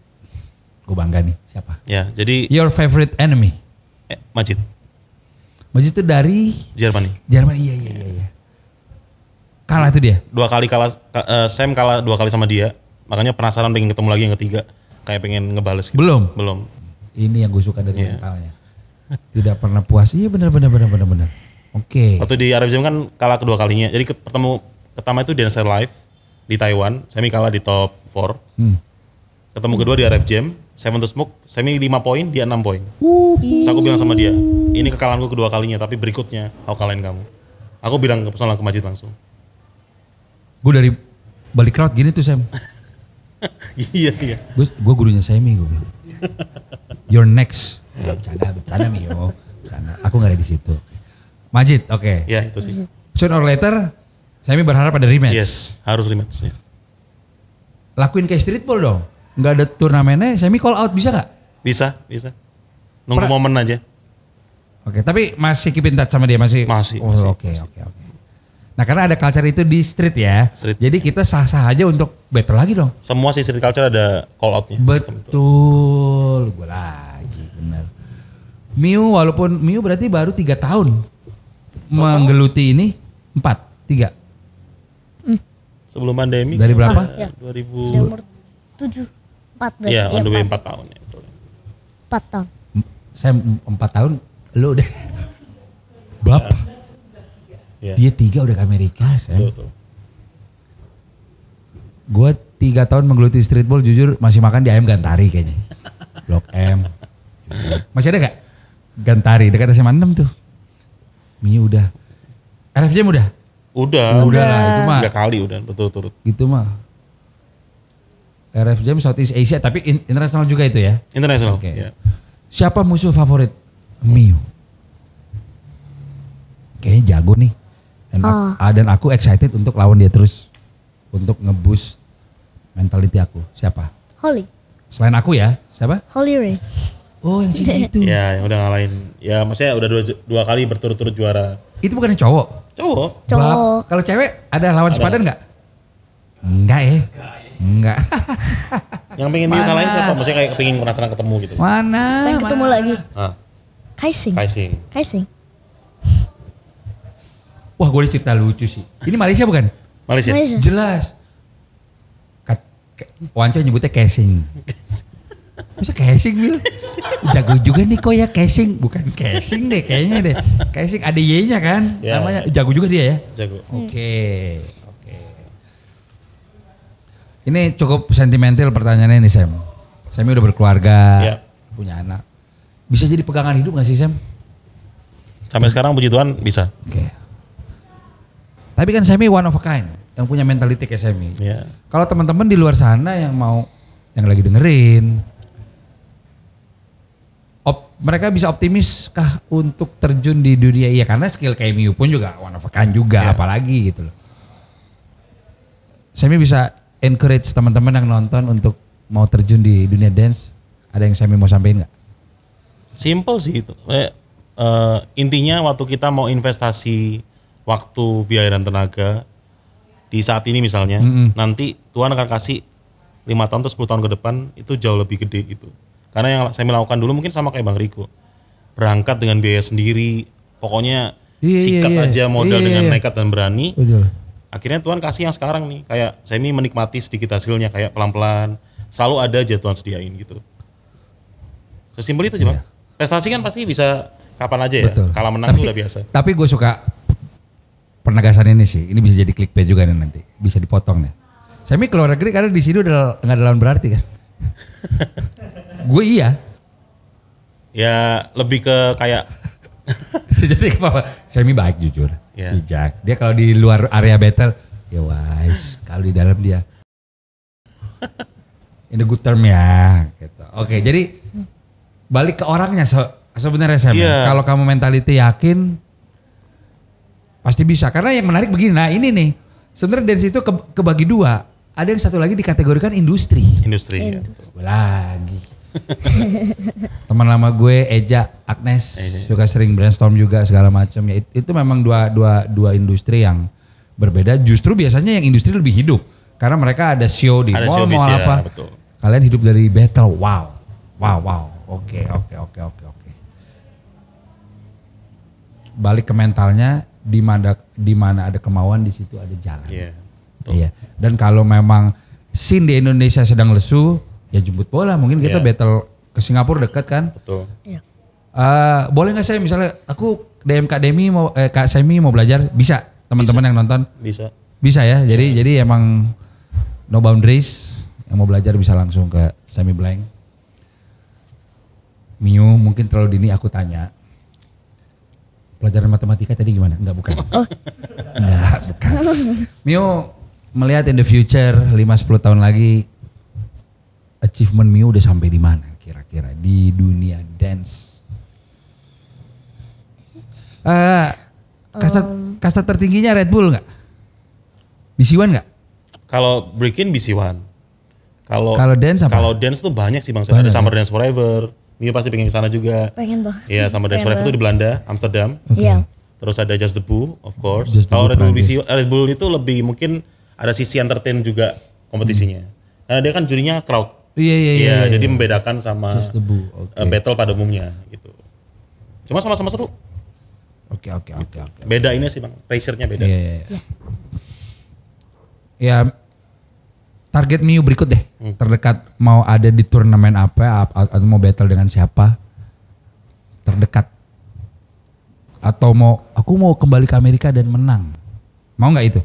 gue bangga nih. Siapa? Ya, jadi Your favorite enemy? Majid Majid itu dari Jerman. Iya. Kalah itu dia. 2 kali kalah, Sam kalah 2 kali sama dia. Makanya penasaran pengen ketemu lagi yang ketiga. Kayak pengen ngebales gitu. Belum. Ini yang gue suka dari mentalnya. Tidak pernah puas. Iya benar. Oke. Waktu di Arab Jam kan kalah kedua kalinya. Jadi pertama itu Dancer Live di Taiwan. Semi kalah di top 4. Ketemu kedua di Arab Jam. Seven to Smoke. Semi 5 poin, dia 6 poin. Terus aku bilang sama dia, ini kekalahanku kedua kalinya. Tapi berikutnya aku kalahin kamu. Aku bilang personal ke Majid langsung. Gue dari balik crowd gini tuh Sam. Iya. Gue gurunya Semi gue bilang. You're next. Bercanda Mio. Bercanda. Aku gak ada di situ. Majid, oke. Ya itu sih. Soon or later, Semi berharap ada rematch. Yes, harus rematch. Ya. Lakuin kayak streetball dong. Gak ada turnamennya, Semi call out bisa gak? Bisa. Nunggu momen aja. Oke, tapi masih keep in touch sama dia masih. Masih. Oke. Nah karena ada culture itu di street ya. Street. Jadi kita sah-sah aja untuk battle lagi dong. Semua sih street culture ada call outnya. Betul, gue lagi benar. Miu walaupun Miu berarti baru 3 tahun menggeluti ini 3. Sebelum pandemi. Dari berapa? Ya. 2000. Saya umur 7, 4 berarti. Iya, on the way 4 4 tahun ya. Betul. tahun. Saya 4 tahun, lu udah bapak. Ya. Dia 3 udah ke Amerika, Sam. Betul. Gue 3 tahun menggeluti streetball jujur masih makan di ayam Gantari kayaknya. Blok M. Masih ada gak? Gantari dekat SMA 6 tuh. Miu udah. RFJ udah? Udah lah itu mah. 3 kali udah betul-betul. Itu mah. RF Jam Southeast Asia tapi internasional juga itu ya. Internasional. Oke. Ya. Siapa musuh favorit Miu? Kayaknya jago nih. Dan aku excited untuk lawan dia terus. Untuk nge-boost mentality aku. Siapa? Holly. Selain aku ya, siapa? Holy Ray. Oh yang Cina itu. Ya, yang udah ngalahin. Ya maksudnya udah dua kali berturut-turut juara. Itu bukan yang cowok? Cowok. Cowok. Kalau cewek ada lawan sepadan nggak? Enggak ya? Enggak. Yang pengen Miu kalahin siapa? Maksudnya kayak pengen penasaran ketemu gitu. Mana? Pengen ketemu lagi. Ah, Kaising. Kaising. Wah gue ada cerita lucu sih. Ini Malaysia bukan? Malaysia. Jelas. Wanco nyebutnya casing. Masa casing Bil? Jago juga nih kok ya casing. Bukan casing deh kayaknya deh. Casing ada Y-nya kan Ya. namanya. Jago juga dia ya? Jago. Oke. Ini cukup sentimental pertanyaannya nih Sam. Sam udah berkeluarga, Ya. punya anak. Bisa jadi pegangan hidup gak sih Sam? Sampai sekarang puji Tuhan bisa. Oke. Tapi kan Sammy one of a kind, yang punya mentality kayak Sammy. Ya. Kalau teman-teman di luar sana yang mau, yang lagi dengerin, mereka bisa optimis kah untuk terjun di dunia? Iya karena skill kayak Miu pun juga one of a kind juga, Ya. apalagi gitu loh. Sammy bisa encourage teman-teman yang nonton untuk mau terjun di dunia dance. Ada yang Sammy mau sampaikan nggak? Simple sih itu. Intinya waktu kita mau investasi waktu, biaya dan tenaga di saat ini misalnya, nanti Tuhan akan kasih 5 tahun atau 10 tahun ke depan itu jauh lebih gede gitu. Karena yang saya lakukan dulu mungkin sama kayak Bang Riko. Berangkat dengan biaya sendiri, pokoknya sikat aja modal dengan nekat dan berani. Betul. Akhirnya Tuhan kasih yang sekarang nih, kayak saya ini menikmati sedikit hasilnya kayak pelan-pelan. Selalu ada aja Tuhan sediain gitu. Sesimpel itu aja Bang. Prestasi kan pasti bisa kapan aja ya. Betul. Kalah menang itu udah biasa. Tapi gue suka penegasan ini sih. Ini bisa jadi clickbait juga nih nanti. Bisa dipotong nih. Sammy keluar negeri karena di sini udah nggak ada lawan berarti kan. Gue iya. Ya lebih ke kayak Jadi apa? Sammy baik jujur, Ya. bijak. Dia kalau di luar area battle, ya wise. Kalau di dalam dia, in the good term ya. Gitu. Oke, jadi balik ke orangnya sebenarnya Sam. Iya. Kalau kamu mentality yakin, pasti bisa. Karena yang menarik begini, nah ini nih. Sebenarnya dance itu kebagi dua. Ada yang satu lagi dikategorikan industri. industri. Ya. Lagi. Teman lama gue Eja, Agnes suka sering brainstorm juga segala macam ya. Itu memang dua industri yang berbeda. Justru biasanya yang industri lebih hidup karena mereka ada show di Ada mall showbiz mau ya, apa. betul. Kalian hidup dari battle. Wow. Oke. Balik ke mentalnya, di mana ada kemauan di situ ada jalan. Iya. Iya. Dan kalau memang scene di Indonesia sedang lesu, ya jemput bola. Mungkin kita Iya. battle ke Singapura dekat kan. Betul. Iya. Boleh nggak saya misalnya aku DM Kak Demi mau Kak Semi mau belajar, bisa teman-teman yang nonton Bisa. ya. Jadi emang no boundaries. Yang mau belajar bisa langsung ke Semi Blank. Miu mungkin terlalu dini aku tanya. Pelajaran matematika tadi gimana? Enggak bukan. Enggak bukan. Miu melihat in the future 5-10 tahun lagi achievement Miu udah sampai di mana kira-kira di dunia dance? Kasta tertingginya Red Bull nggak? BC1 nggak? Kalau break-in BC1. Kalau dance apa? Kalau dance tuh banyak sih Bang. Banyak, Ada Summer Dance Forever. Mio pasti pengen kesana juga. Pengen banget. Iya, Summer Dance Forever itu di Belanda, Amsterdam. Iya. Terus ada Just the Boo, of course. Just the Kalau Boo Red Bull itu lebih mungkin ada sisi entertain juga kompetisinya. Karena dia kan jurinya crowd. Iya. Jadi membedakan sama Just the Boo, oke. battle pada umumnya gitu. Cuma sama-sama seru. Oke. Beda ini sih Bang, pressure-nya beda. Iya. Ya target Miu berikut deh. Terdekat mau ada di turnamen apa atau mau battle dengan siapa? Terdekat. Atau aku mau kembali ke Amerika dan menang. Mau nggak itu?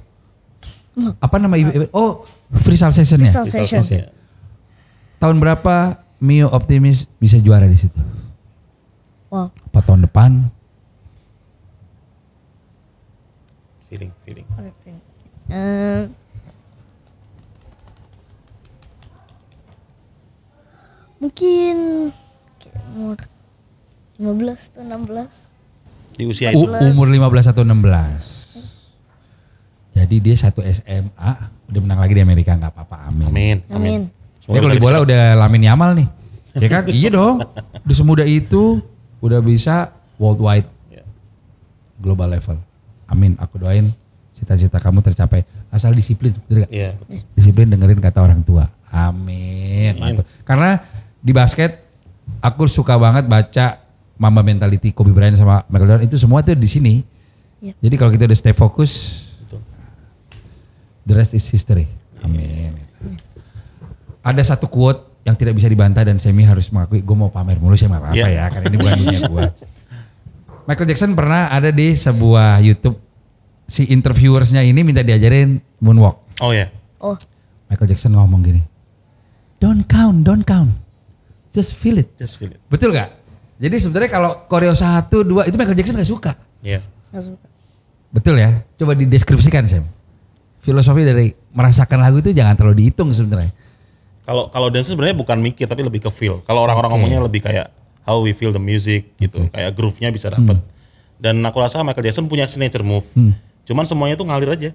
Apa nama event? Oh, freestyle session ya. Freestyle session. Oke. Tahun berapa Miu optimis bisa juara di situ? Wow. Apa tahun depan? Feeling. Mungkin umur 15 atau 16. Di usia itu. Umur 15 atau 16. Jadi dia satu SMA udah menang lagi di Amerika, nggak apa-apa, amin. Amin. Amin. Ya kalau di bola udah Lamine Yamal nih. Ya kan? Iya dong. Udah semudah itu udah bisa worldwide. Global level. Amin. Aku doain cita-cita kamu tercapai. Asal disiplin, betul gak? Iya. Disiplin dengerin kata orang tua. Amin. Mantap. Karena di basket aku suka banget baca Mamba Mentality Kobe Bryant sama Michael Jordan itu semua tuh di sini. Yep. Jadi kalau kita udah stay fokus, Betul. the rest is history. Amin. Ada satu quote yang tidak bisa dibantah dan Semi harus mengakui. Gue mau pamer mulu sih apa ya, karena ini bukan dunia gue. Michael Jackson pernah ada di sebuah YouTube, si interviewersnya ini minta diajarin moonwalk. Oh ya. Oh, Michael Jackson ngomong gini, don't count, just feel it. Just feel it. Betul gak? Jadi sebenarnya kalau koreo 1, 2 itu Michael Jackson gak suka. Iya. nggak suka. Betul ya? Coba dideskripsikan Sam. Filosofi dari merasakan lagu itu jangan terlalu dihitung sebenarnya. Kalau dance sebenarnya bukan mikir tapi lebih ke feel. Kalau orang-orang ngomongnya lebih kayak how we feel the music gitu. Kayak groove-nya bisa dapet. Dan aku rasa Michael Jackson punya signature move. Cuman semuanya tuh ngalir aja.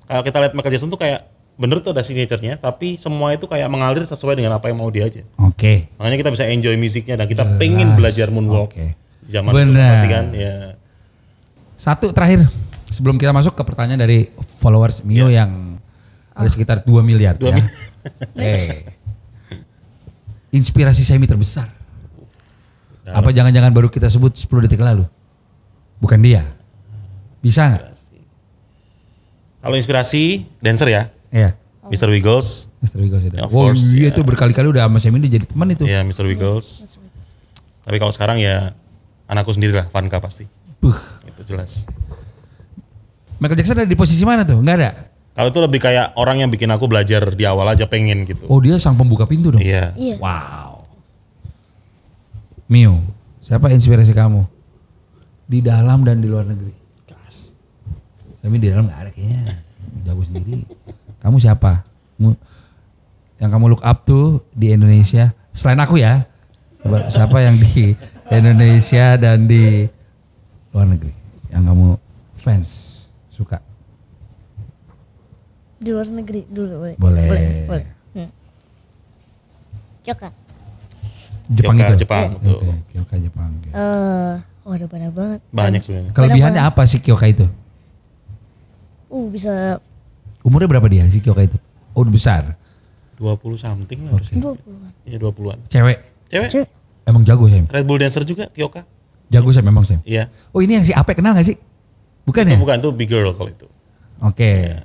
Kalau kita lihat Michael Jackson tuh kayak bener tuh ada signature-nya, tapi semua itu kayak mengalir sesuai dengan apa yang mau dia aja. Oke. Makanya kita bisa enjoy musiknya dan kita pengen belajar moonwalk. Oke. Zaman Benar. itu pasti kan ya. Satu terakhir sebelum kita masuk ke pertanyaan dari followers Mio yang ada sekitar 2 miliar. 2 ya. Inspirasi Semi terbesar. Apa jangan-jangan baru kita sebut 10 detik lalu? Bukan dia. Bisa nggak? Kalau inspirasi dancer ya, Iya. Mr. Wiggles. Mr. Wiggles itu. Ya, of Oh course, iya ya. tuh berkali-kali udah sama Semi jadi teman itu. Ya Mr. Wiggles. Tapi kalau sekarang ya anakku sendiri lah, Vanka pasti. Buh. Itu jelas. Michael Jackson ada di posisi mana tuh? Nggak ada? Kalau itu lebih kayak orang yang bikin aku belajar di awal aja pengen gitu. Oh dia sang pembuka pintu dong? Iya. Iya. Wow. Mio, siapa inspirasi kamu? Di dalam dan di luar negeri? Kami di dalam gak ada kayaknya. Jago sendiri. Kamu siapa? Yang kamu look up tuh di Indonesia? Selain aku ya. Coba siapa yang di Indonesia dan di luar negeri? Yang kamu fans, suka? Di luar negeri dulu boleh. Boleh. Kyoka. Jepang Kyoka, itu? Jepang, betul. Oke, Kyoka Jepang. Oke. Ada banyak banget. Banyak sebenarnya. Kelebihannya apa sih Kyoka itu? Bisa Umurnya berapa dia si Kyoka itu? Oh udah besar. 20 something lah harusnya. 20-an. Iya 20-an. Cewek. Cewek? Cewek. Emang jago Sam? Red Bull dancer juga, Kyoka. Jago Sam memang Sam? Iya. Oh ini yang si Ape kenal gak sih? Bukan ya? Itu bukan, itu big girl kalau itu. Oke.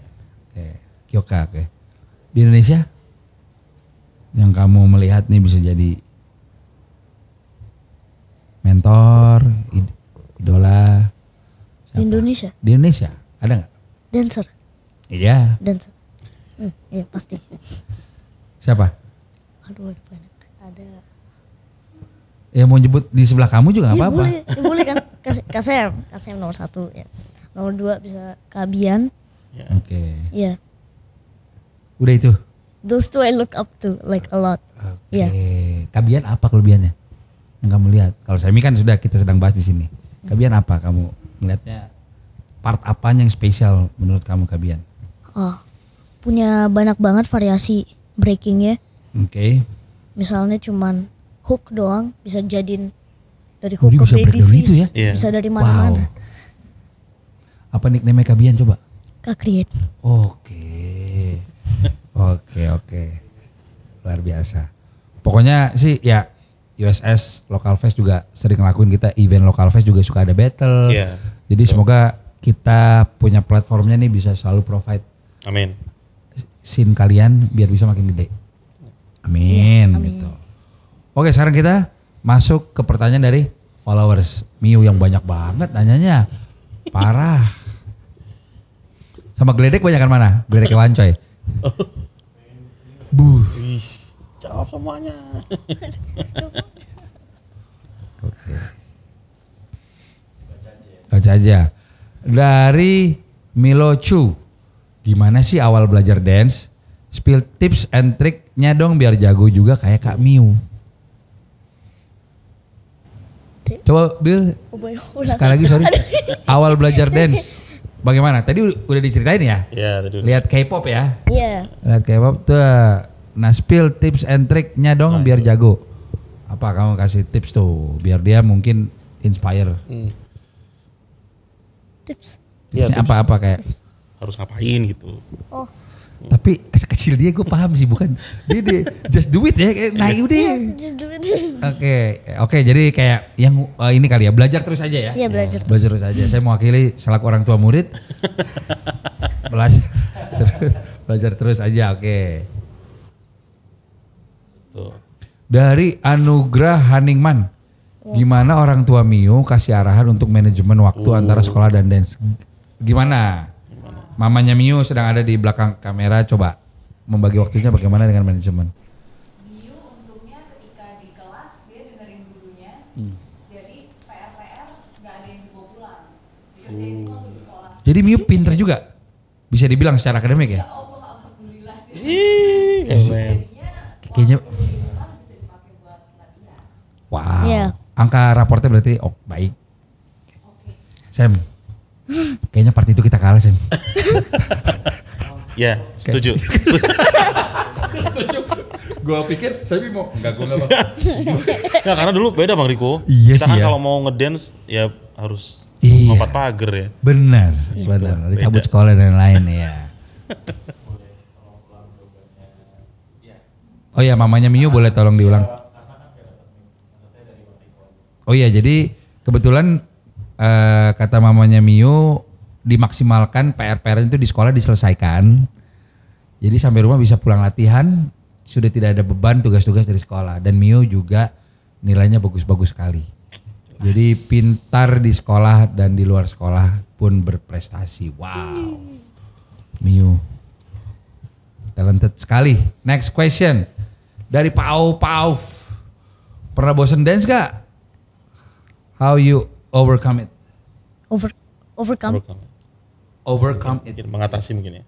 Oke. Kyoka, oke. Di Indonesia? Yang kamu melihat nih bisa jadi mentor, idola. Di Siapa? Indonesia. Di Indonesia ada nggak? Dancer. Iya. Dancer. Iya pasti. Siapa? Aduh ada banyak. Ada. Ya mau nyebut di sebelah kamu juga nggak Iya, apa-apa. boleh, ya, boleh kan? KSM nomor 1 ya. Nomor 2 bisa Kabian. Ya. Oke. Iya. Udah itu. Those two I look up to like a lot. Oke. Iya. Kabian apa kelebihannya? Yang kamu lihat? Kalau Semi kan sudah kita sedang bahas di sini. Kabian apa kamu melihatnya? Part apanya yang spesial menurut kamu Kabian? Oh, punya banyak banget variasi breakingnya. Oke. Misalnya cuman hook doang bisa jadiin dari Oh, hook dia ke bisa baby breakdown face. itu ya? Iya. Bisa dari mana-mana. Apa nickname Kabian coba? Kak Create. Oke. Oke. Luar biasa. Pokoknya sih ya USS Local Fest juga sering ngelakuin, kita event Local Fest juga suka ada battle. Iya. Jadi semoga kita punya platformnya nih bisa selalu provide Amin. scene kalian biar bisa makin gede. Amin, Iya, amin. gitu. Oke, sekarang kita masuk ke pertanyaan dari followers Mio yang banyak banget nanyanya. Parah. Sama geledek banyakan mana? Geledek Wancoy. Buh. Jawab semuanya. Oke. Baca aja. Dari Milo Chu. Gimana sih awal belajar dance? Spill tips and triknya dong biar jago juga kayak Kak Miu. Coba Bill, sekali lagi sorry. Awal belajar dance. Bagaimana? Tadi udah diceritain ya? Iya, tadi. Lihat K-pop ya? Iya. Lihat K-pop tuh Nah, spill tips and triknya dong biar jago. Apa kamu kasih tips tuh biar dia mungkin inspire. Tips. Ya, Tipsnya apa-apa kayak. harus ngapain gitu. Oh, Tapi sekecil dia gue paham sih bukan dia just do it ya kayak naik udah. just do it. Oke, jadi kayak yang ini kali ya belajar terus aja ya. Iya, belajar. Belajar terus aja. Saya mewakili selaku orang tua murid. belajar terus aja. Oke. Tuh. Dari Anugrah Haningman. Gimana orang tua Mio kasih arahan untuk manajemen waktu antara sekolah dan dance? Gimana? Mamanya Mio sedang ada di belakang kamera, coba membagi waktunya bagaimana dengan manajemen? Mio untungnya ketika di kelas dia dengerin gurunya, jadi PR nggak ada yang dibawa pulang, dikerjain semua tuh di sekolah. Jadi Mio pinter juga, bisa dibilang secara akademik ya? Allah alhamdulillah sih. Keren. Kayaknya, Bisa dipakai buat latihan. wow. Iya. Angka raportnya berarti baik. Sam, kayaknya part itu kita kalah Sam. Ya, setuju. Gua pikir Sam mau enggak mau. Nah, karena dulu beda Bang Riko. Iya Kita sih kan ya. kalau mau ngedance ya harus Iya. lompat pagar ya. Benar. Ada cabut sekolah dan lain ya. Oh ya, mamanya Mio boleh tolong diulang. Oh iya, jadi kebetulan kata mamanya Mio dimaksimalkan PR-PR itu di sekolah diselesaikan. Jadi sampai rumah bisa pulang latihan, sudah tidak ada beban tugas-tugas dari sekolah. Dan Mio juga nilainya bagus-bagus sekali. Jadi pintar di sekolah dan di luar sekolah pun berprestasi. Wow. Mio. Talented sekali. Next question. Dari Pau. Pernah bosen dance gak? How you overcome it? Overcome. Overcome it. Mungkin mengatasi mungkin ya.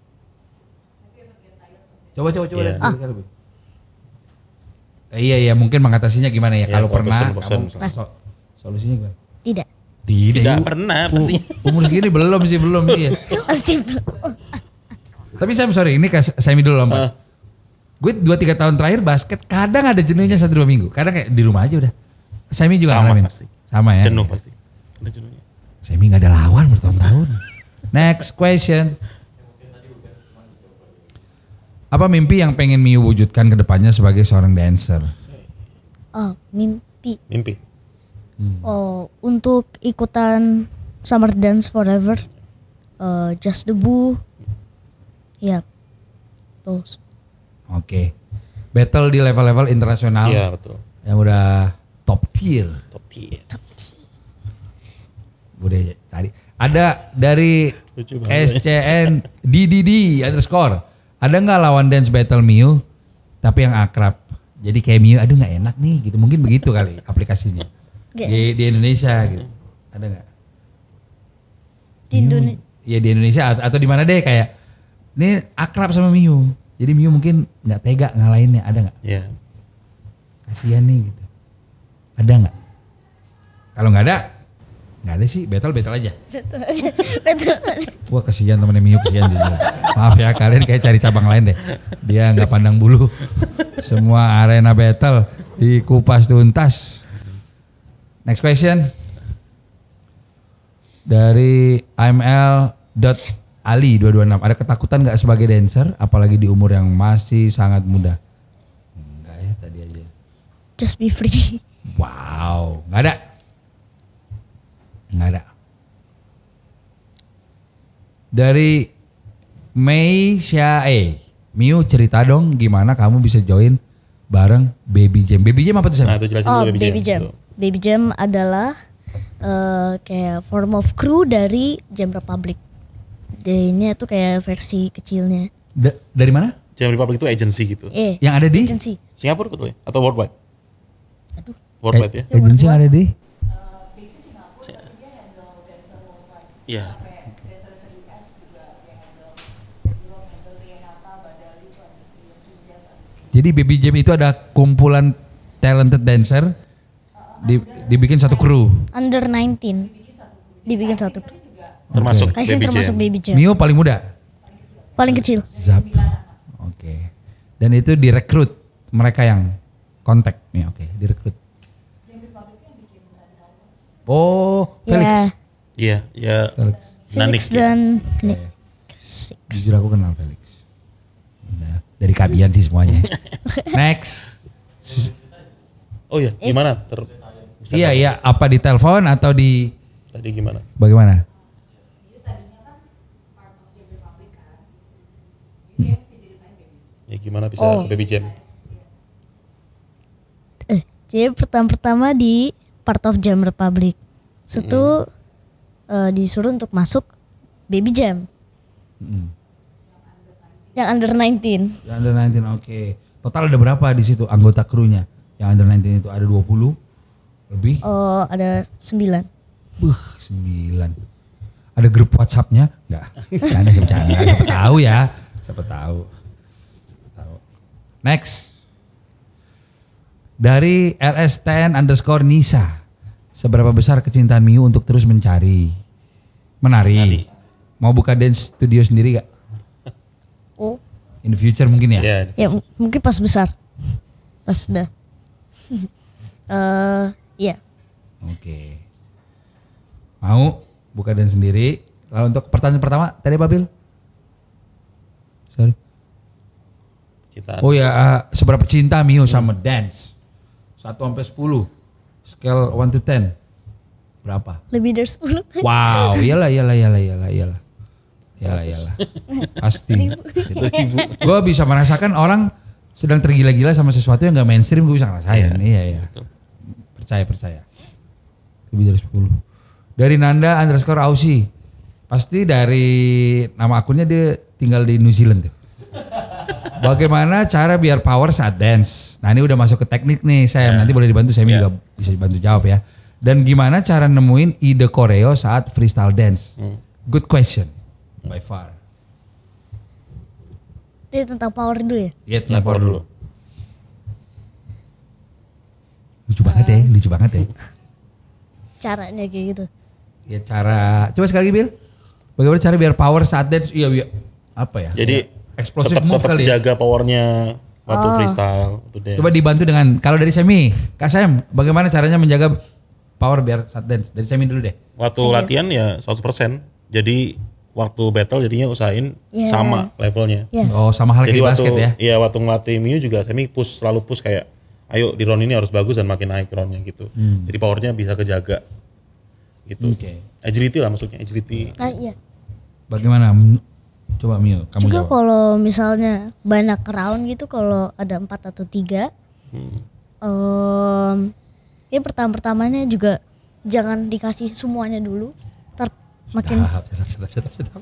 Coba Iya. lihat. Iya mungkin mengatasinya gimana ya? Iya, Kalau kalau pernah bosen. kamu solusinya gimana? Tidak. Tidak yuk. pernah pasti. Umur segini belum iya. Pasti. Tapi sorry, ini Sami dulu lompat. Gue 2-3 tahun terakhir basket kadang ada jenuhnya 1-2 minggu. Kadang kayak di rumah aja udah. Sami juga Sama ngalamin. pasti. Sama ya. Jenuh pasti. Ada jenuhnya. Sami gak ada lawan bertahun-tahun. Next question. Apa mimpi yang pengen Mio wujudkan ke depannya sebagai seorang dancer? Oh, mimpi. Mimpi. Oh, untuk ikutan Summer Dance Forever. Just the Boo. Ya. Terus. Oke. Battle di level-level internasional. Iya, betul. Yang udah top tier. Top tier. Udah tadi. Ada dari Lucu banget. SCN DDD _ ada nggak lawan dance battle Mio tapi yang akrab? Jadi kayak Mio, aduh nggak enak nih gitu. Mungkin begitu kali aplikasinya. Di Indonesia gitu. Ada nggak? Di Indonesia. Ya di Indonesia atau di mana deh kayak ini akrab sama Mio. Jadi Mio mungkin nggak tega ngalahinnya, ada nggak? Iya. Kasihan nih gitu. Ada nggak? Kalau nggak ada sih, battle aja. Betul. Wah kasihan temennya Mio, kasihan jujur. Maaf ya kalian kayak cari cabang lain deh. Dia nggak pandang bulu. Semua arena battle dikupas tuntas. Next question. Dari IML.ali 226. Ada ketakutan nggak sebagai dancer, apalagi di umur yang masih sangat muda? Enggak ya, tadi aja. Just be free. Wow, nggak ada. Dari Mei Syae, Mio cerita dong gimana kamu bisa join bareng Baby Jam. Baby Jam apa tuh Sam? Nah, itu jelasin Oh, dulu Baby Jam. Tuh. Baby Jam adalah kayak form of crew dari Jam Republic. Ini tuh kayak versi kecilnya. Dari mana? Jam Republic itu agency gitu. Yang ada di? Agency. Singapura betul ya? Atau worldwide? Aduh. Worldwide ya? Agency yang ada di? Iya. Jadi Baby Jam itu ada kumpulan talented dancer dibikin satu kru. Under 19. Dibikin satu kru. Termasuk Kaising Baby termasuk Jam. Baby Jam. Mio paling muda. Paling kecil. Zap. Oke. Dan itu direkrut mereka yang kontak nih, oke, direkrut. Oh, Felix. Iya, ya. Felix. Nanix Felix dan Nick. Jujur aku kenal Felix. Nah, dari Kabian sih semuanya. Next. Oh iya, gimana? Bisa Iya, tahu? iya. Apa di telepon atau di Tadi gimana? bagaimana? Ya gimana bisa Oh. ke Baby Jam? Jadi pertama-pertama di part of Jam Republic. Situ disuruh untuk masuk Baby Jam. Yang under 19. Yang under 19, oke. Total ada berapa di situ anggota krunya? Yang under 19 itu ada 20 lebih? Oh, ada 9. 9. Ada grup WhatsApp-nya? Enggak. Canda sih bercanda. Siapa tahu ya. Siapa tahu. Next. Dari RS10_Nisa. Seberapa besar kecintaan Miu untuk terus mencari? Menari. Mau buka dance studio sendiri gak? Oh. In the future mungkin ya? Ya, Ya mungkin pas besar. Pas udah. Iya. Oke. Mau buka dance sendiri. Lalu untuk pertanyaan pertama tadi apa Bil? Sorry. cintaan. Oh ya, seberapa cinta Mio sama dance? 1 sampai 10. Scale 1 to 10. Berapa? Lebih dari 10. Wow, iyalah. Pasti. Gue bisa merasakan orang sedang tergila-gila sama sesuatu yang gak mainstream, gue bisa ngerasain. Iya. Betul. Percaya. Lebih dari 10. Dari Nanda _ Ausi. Pasti dari nama akunnya dia tinggal di New Zealand tuh. Bagaimana cara biar power saat dance? Nah ini udah masuk ke teknik nih Sam, nanti boleh dibantu Semi juga bisa dibantu jawab ya. Dan gimana cara nemuin ide koreo saat freestyle dance? Good question, by far. Itu tentang power dulu ya? Iya, Nah, power dulu. Lucu banget ya. Caranya kayak gitu. Ya cara, coba sekali lagi Bil. Bagaimana cara biar power saat dance? Iya, apa ya? Jadi Explosive tetap move kali ya? jaga powernya waktu freestyle. Waktu dance. Coba dibantu dengan, kalau dari Semi, Kak Sam, bagaimana caranya menjaga power biar saat dance? Dari Semi dulu deh. Waktu latihan ya 100%. Jadi waktu battle jadinya usahain Yeah. sama levelnya. Yes. Oh sama hal Jadi kayak waktu basket ya? Iya waktu ngelatih Miu juga Semi selalu push kayak ayo di round ini harus bagus dan makin naik roundnya gitu. Jadi powernya bisa kejaga gitu. Oke. Agility lah maksudnya, agility. Nah, iya. Bagaimana? Coba Mio, kamu Juga jawab. kalau misalnya banyak round gitu, kalau ada 4 atau 3, ya pertamanya juga jangan dikasih semuanya dulu, ntar makin Sedap.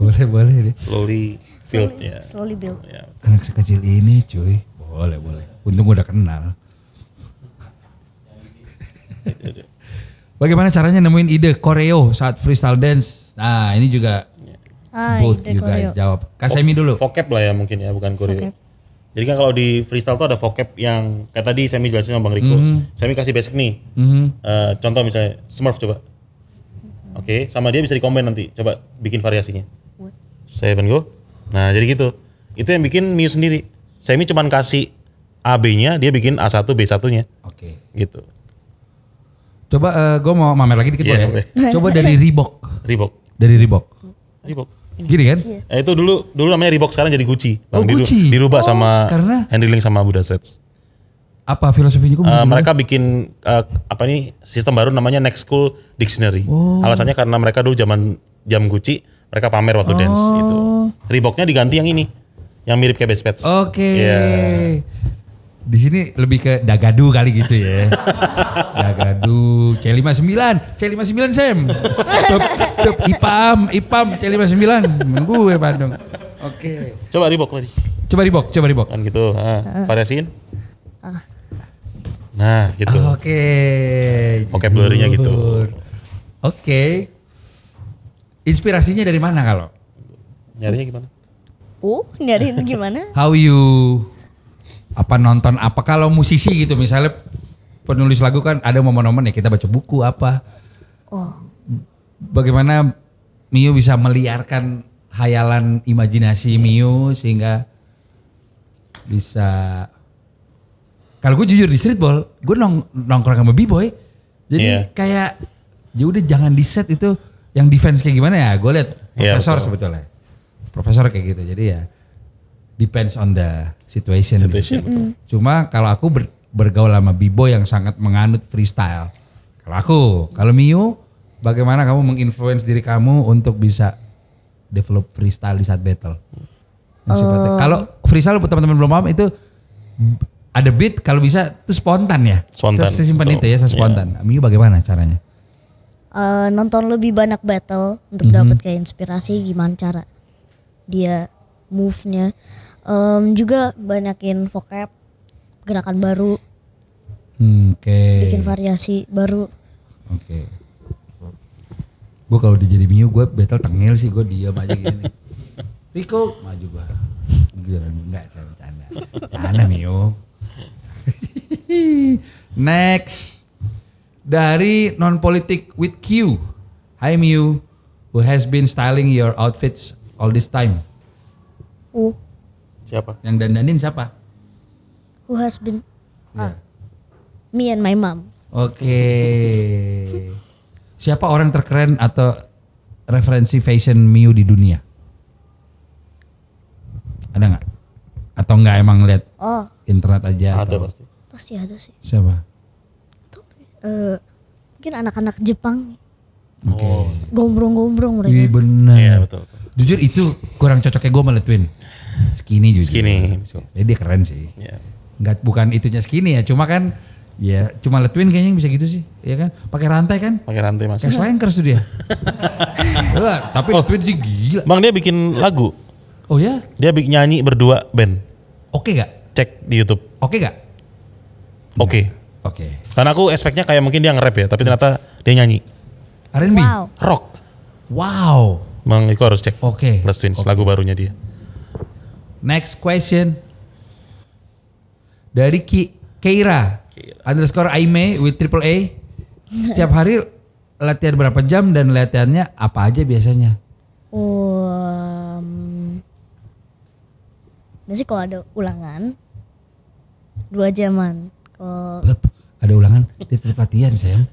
Boleh deh. Slowly build ya. slowly build. Ya. Anak sekecil ini cuy. Boleh. Untung udah kenal. Bagaimana caranya nemuin ide koreo saat freestyle dance? Nah ini juga both ide you guys koreo. jawab. Kak Semi dulu. Vocab lah ya mungkin ya, bukan choreo. Vocab. Jadi kan kalau di freestyle tuh ada vocab yang kayak tadi Semi jelasin sama Bang Riko. Semi kasih basic nih. Contoh misalnya Smurf coba. Oke, sama dia bisa dikombin nanti. Coba bikin variasinya. Seven go. Nah jadi gitu. Itu yang bikin Miu sendiri. Semi cuman kasih A-B-nya, dia bikin A1, B1-nya. Oke. Gitu. Coba gue mau mamer lagi dikit Iya, boleh. Coba dari Reebok. Reebok. Dari Reebok. Reebok. Gini kan? Itu dulu namanya Reebok, sekarang jadi Gucci. Oh, Gucci. Dirubah sama karena? Henry Ling sama Buddha Sets. Apa filosofinya? Kok bisa gimana? Mereka bikin sistem baru namanya Next School Dictionary. Alasannya karena mereka dulu zaman jam Gucci, mereka pamer waktu dance gitu. Reeboknya diganti yang ini, yang mirip kayak Best Pets. Oke. Iya. Di sini lebih ke Dagadu kali gitu ya. Dagadu C59 Sam. Tup, Ipam C59. Men gue Bandung. Oke. Coba Reebok tadi. Coba Reebok. Kan gitu. Variasiin. Nah, gitu. Oke. Vocabulary-nya gitu. Oke. Inspirasinya dari mana kalau? Nyarinya gimana? Nyariin gimana? How you nonton apa kalau musisi gitu misalnya penulis lagu kan ada momen-momen ya kita baca buku apa. Bagaimana Mio bisa meliarkan hayalan imajinasi Mio sehingga bisa. Kalau gue jujur di streetball, gue nongkrong sama B-boy. Jadi kayak ya udah jangan di set itu yang defense kayak gimana ya. Gue lihat profesor sebetulnya. Profesor kayak gitu. Jadi ya depends on the situation. Betul. Cuma kalau aku bergaul sama B-boy yang sangat menganut freestyle. Kalau Miu, bagaimana kamu menginfluence diri kamu untuk bisa develop freestyle di saat battle? Kalau freestyle buat teman-teman belum paham itu ada beat, kalau bisa itu spontan ya. Sesimpan itu ya, sespontan. Miu bagaimana caranya? Nonton lebih banyak battle untuk dapat kayak inspirasi gimana cara dia move-nya. Juga banyakin vocab, gerakan baru. Bikin variasi baru. Gue kalau jadi Miu, gue battle tengil sih, gue diam aja gini. Rico maju gue. Enggak, saya bercanda. Canda Miu. Next, dari non-politik with Q. Hi Miu, who has been styling your outfits all this time? Siapa? Yang dandanin siapa? Who has been? Me and my mom. Oke. Siapa orang terkeren atau referensi fashion Miu di dunia? Ada nggak? Atau nggak emang lihat internet aja? Ada pasti. Pasti ada sih. Siapa? Mungkin anak-anak Jepang. Iya Gombrong-gombrong mereka. benar. Iya betul. Jujur itu kurang cocoknya gue sama Twin. Skinny jujur. Skinny. Jadi dia keren sih. Iya. Nggak, bukan itunya skinny ya, cuma kan ya cuma Twin kayaknya yang bisa gitu sih, ya kan? Pakai rantai kan? Pakai rantai Mas. Kayak slankers tuh dia. Tapi Twin sih gila. Bang dia bikin lagu. Oh ya? Dia bikin nyanyi berdua band. Oke gak? Cek di YouTube. Oke gak? Oke. Oke. Karena aku expect-nya kayak mungkin dia nge-rap ya, tapi ternyata dia nyanyi. R&B? Wow. Rock. Wow. Bang Iko harus cek. Oke. Plus Twins Oke. lagu barunya dia. Next question. Dari Keira _ Aime with AAA. Setiap hari latihan berapa jam dan latihannya apa aja biasanya? Biasanya kalau ada ulangan 2 jaman. Ada ulangan dia tetap latihan Sam.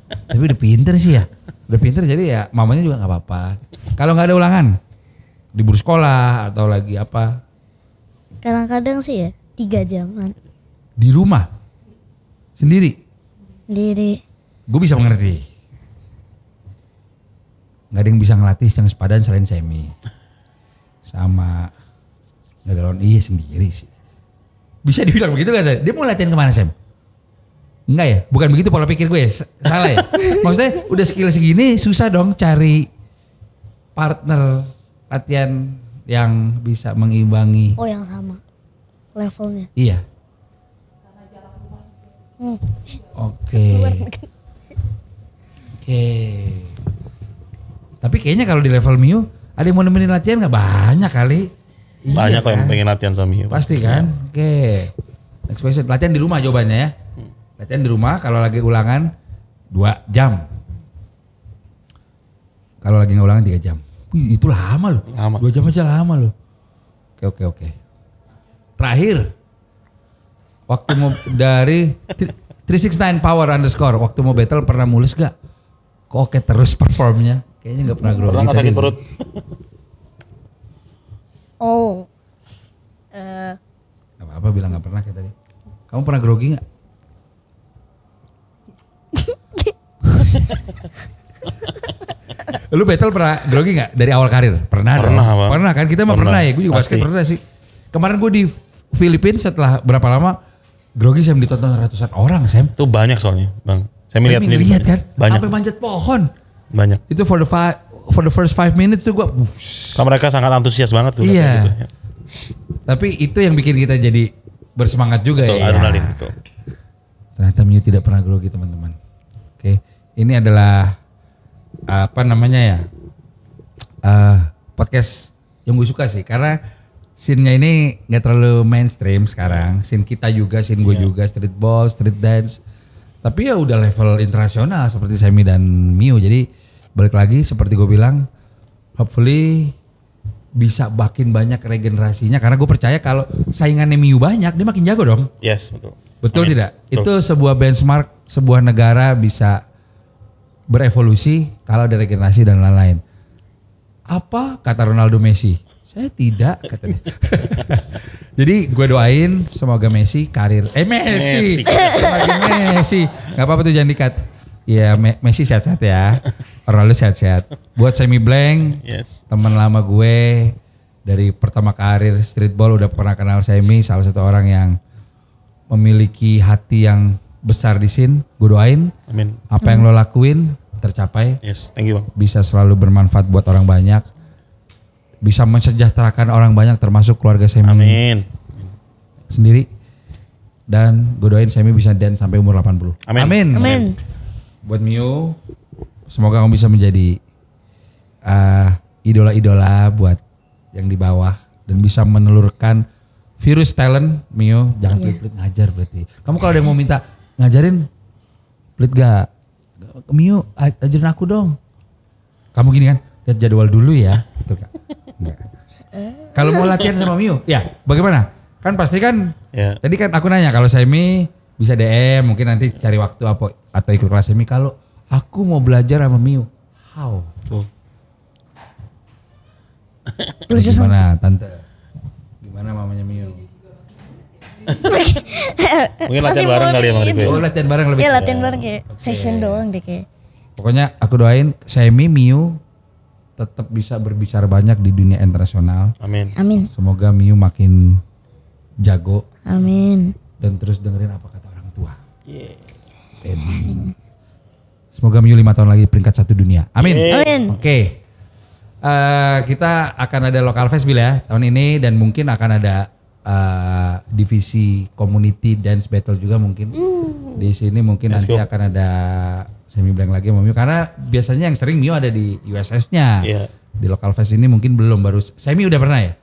Tapi udah pinter sih ya. Udah pinter jadi ya mamanya juga gak apa-apa. Kalau gak ada ulangan libur sekolah atau lagi apa? Kadang-kadang sih ya 3 jaman. Di rumah? Sendiri? Sendiri. Gue bisa mengerti. Gak ada yang bisa ngelatih yang sepadan selain Semi. Sama gak ada lawan, iya sendiri sih. Bisa dibilang begitu gak? Dia mau latihan kemana Sam? Enggak ya? Bukan begitu pola pikir gue ya? Salah ya? Maksudnya udah skill segini susah dong cari partner latihan yang bisa mengimbangi. Oh yang sama levelnya. Iya. Oke. Tapi kayaknya kalau di level Miu ada yang mau nemenin latihan gak? Banyak kali. Banyak kok kan? yang pengen latihan sama Mio. Pasti kan? Oke. Next question. Latihan di rumah jawabannya ya. Latihan di rumah kalau lagi ulangan 2 jam. Kalau lagi nggak ulangan 3 jam. Wih, itu lama loh. Lama. 2 jam aja lama loh. Oke. Terakhir. Waktu mau dari 369 Power _ waktu mau battle pernah mulus gak? Kok oke terus performnya? Kayaknya gak pernah grogi. Pernah nggak sakit perut? Gak apa-apa bilang gak pernah kayak tadi. Kamu pernah grogi gak? Lu battle pernah grogi gak dari awal karir? Pernah dong? Bang. Pernah kan? Kita mah pernah ya. Gue juga basket Pasti. pernah sih. Kemarin gue di Filipina setelah berapa lama grogi Sam ditonton ratusan orang Sam. Itu banyak soalnya Bang. Saya melihat sendiri. Lihat kan? Banyak. Sampai manjat pohon. Banyak. Itu for the first 5 minutes tuh gue. Karena mereka sangat antusias banget tuh. Iya. Gitu. Tapi itu yang bikin kita jadi bersemangat juga Betul, ya. adrenalin betul. Ternyata Miu tidak pernah grogi teman-teman. Oke, ini adalah apa namanya ya? Podcast yang gue suka sih karena scene-nya ini nggak terlalu mainstream sekarang. Scene kita juga, scene gue juga, streetball, street dance. Tapi ya udah level internasional seperti Semi dan Miu. Jadi balik lagi seperti gue bilang, hopefully bisa makin banyak regenerasinya karena gue percaya kalau saingannya Miu banyak dia makin jago dong. Yes, betul. Betul Amin. tidak? Betul. Itu sebuah benchmark sebuah negara bisa berevolusi kalau ada regenerasi dan lain-lain. Apa kata Ronaldo Messi? Saya tidak katanya. Jadi gue doain semoga Messi karir Messi. Semoga Messi. Gak apa-apa tuh jangan dikat. Ya Messi sehat-sehat ya. Ronaldo sehat-sehat. Buat Semi Blank, Yes. teman lama gue dari pertama karir streetball udah pernah kenal Semi, salah satu orang yang memiliki hati yang besar di scene. Gue doain Amin. apa yang lo lakuin tercapai, Yes, thank you Bang. bisa selalu bermanfaat buat orang banyak, bisa mensejahterakan orang banyak termasuk keluarga Semi Amin. sendiri. Dan gue doain Semi bisa dance sampai umur 80. Amin. Amin. Buat Mio, semoga kamu bisa menjadi idola-idola buat yang di bawah dan bisa menelurkan virus talent. Mio, jangan pelit-pelit ngajar berarti. Kamu kalau ada yang mau minta ngajarin, pelit gak? Mio, ajarin aku dong. Kamu gini kan, lihat jadwal dulu ya. Gitu kan? Enggak. Kalau mau latihan sama Mio, ya bagaimana? Kan pasti kan, Ya. tadi kan aku nanya kalau Semi bisa DM, mungkin nanti cari waktu apa atau ikut kelas Semi. Kalau aku mau belajar sama Mio, how? Tuh. Gimana tante? Gimana mamanya Mio? Mungkin latihan bareng kali ya Bang Rico. Oh latihan bareng lebih. Ya latihan bareng kayak session doang deh kayak. Pokoknya aku doain Semi Mio tetap bisa berbicara banyak di dunia internasional. Amin. Amin. Semoga Mio makin jago Amin. dan terus dengerin apa kata orang tua. Amin. Semoga Mio 5 tahun lagi peringkat 1 dunia. Amin. Amin. Oke. Kita akan ada local festival ya tahun ini dan mungkin akan ada divisi community dance battle juga mungkin. Di sini mungkin Let's nanti go. akan ada Semi Blank lagi sama Mio karena biasanya yang sering Mio ada di USS-nya. Iya. Di local fest ini mungkin belum, baru Semi udah pernah ya?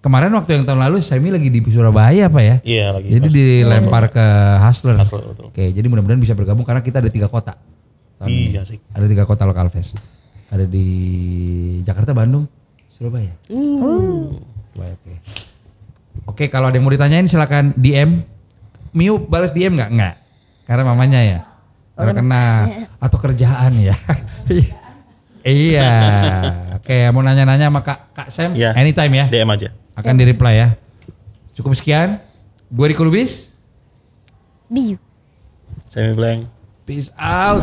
Kemarin waktu yang tahun lalu Semi lagi di Surabaya apa ya? Iya lagi. Jadi pas- dilempar ke Hustler. Hustler, betul. Oke, jadi mudah-mudahan bisa bergabung karena kita ada 3 kota. tahun ini. Iya sih. Ada 3 kota local fest. Ada di Jakarta, Bandung, Surabaya. Surabaya, oke. Oke, kalau ada yang mau ditanyain silakan DM. Miu balas DM nggak? Nggak. Karena mamanya ya. Karena kena atau kerjaan ya. Iya. Oke, mau nanya-nanya sama Kak Sam, Iya. anytime ya. DM aja. Akan di-reply ya. Cukup sekian. Gue Rico Lubis. Biu. Semi blank. Peace out.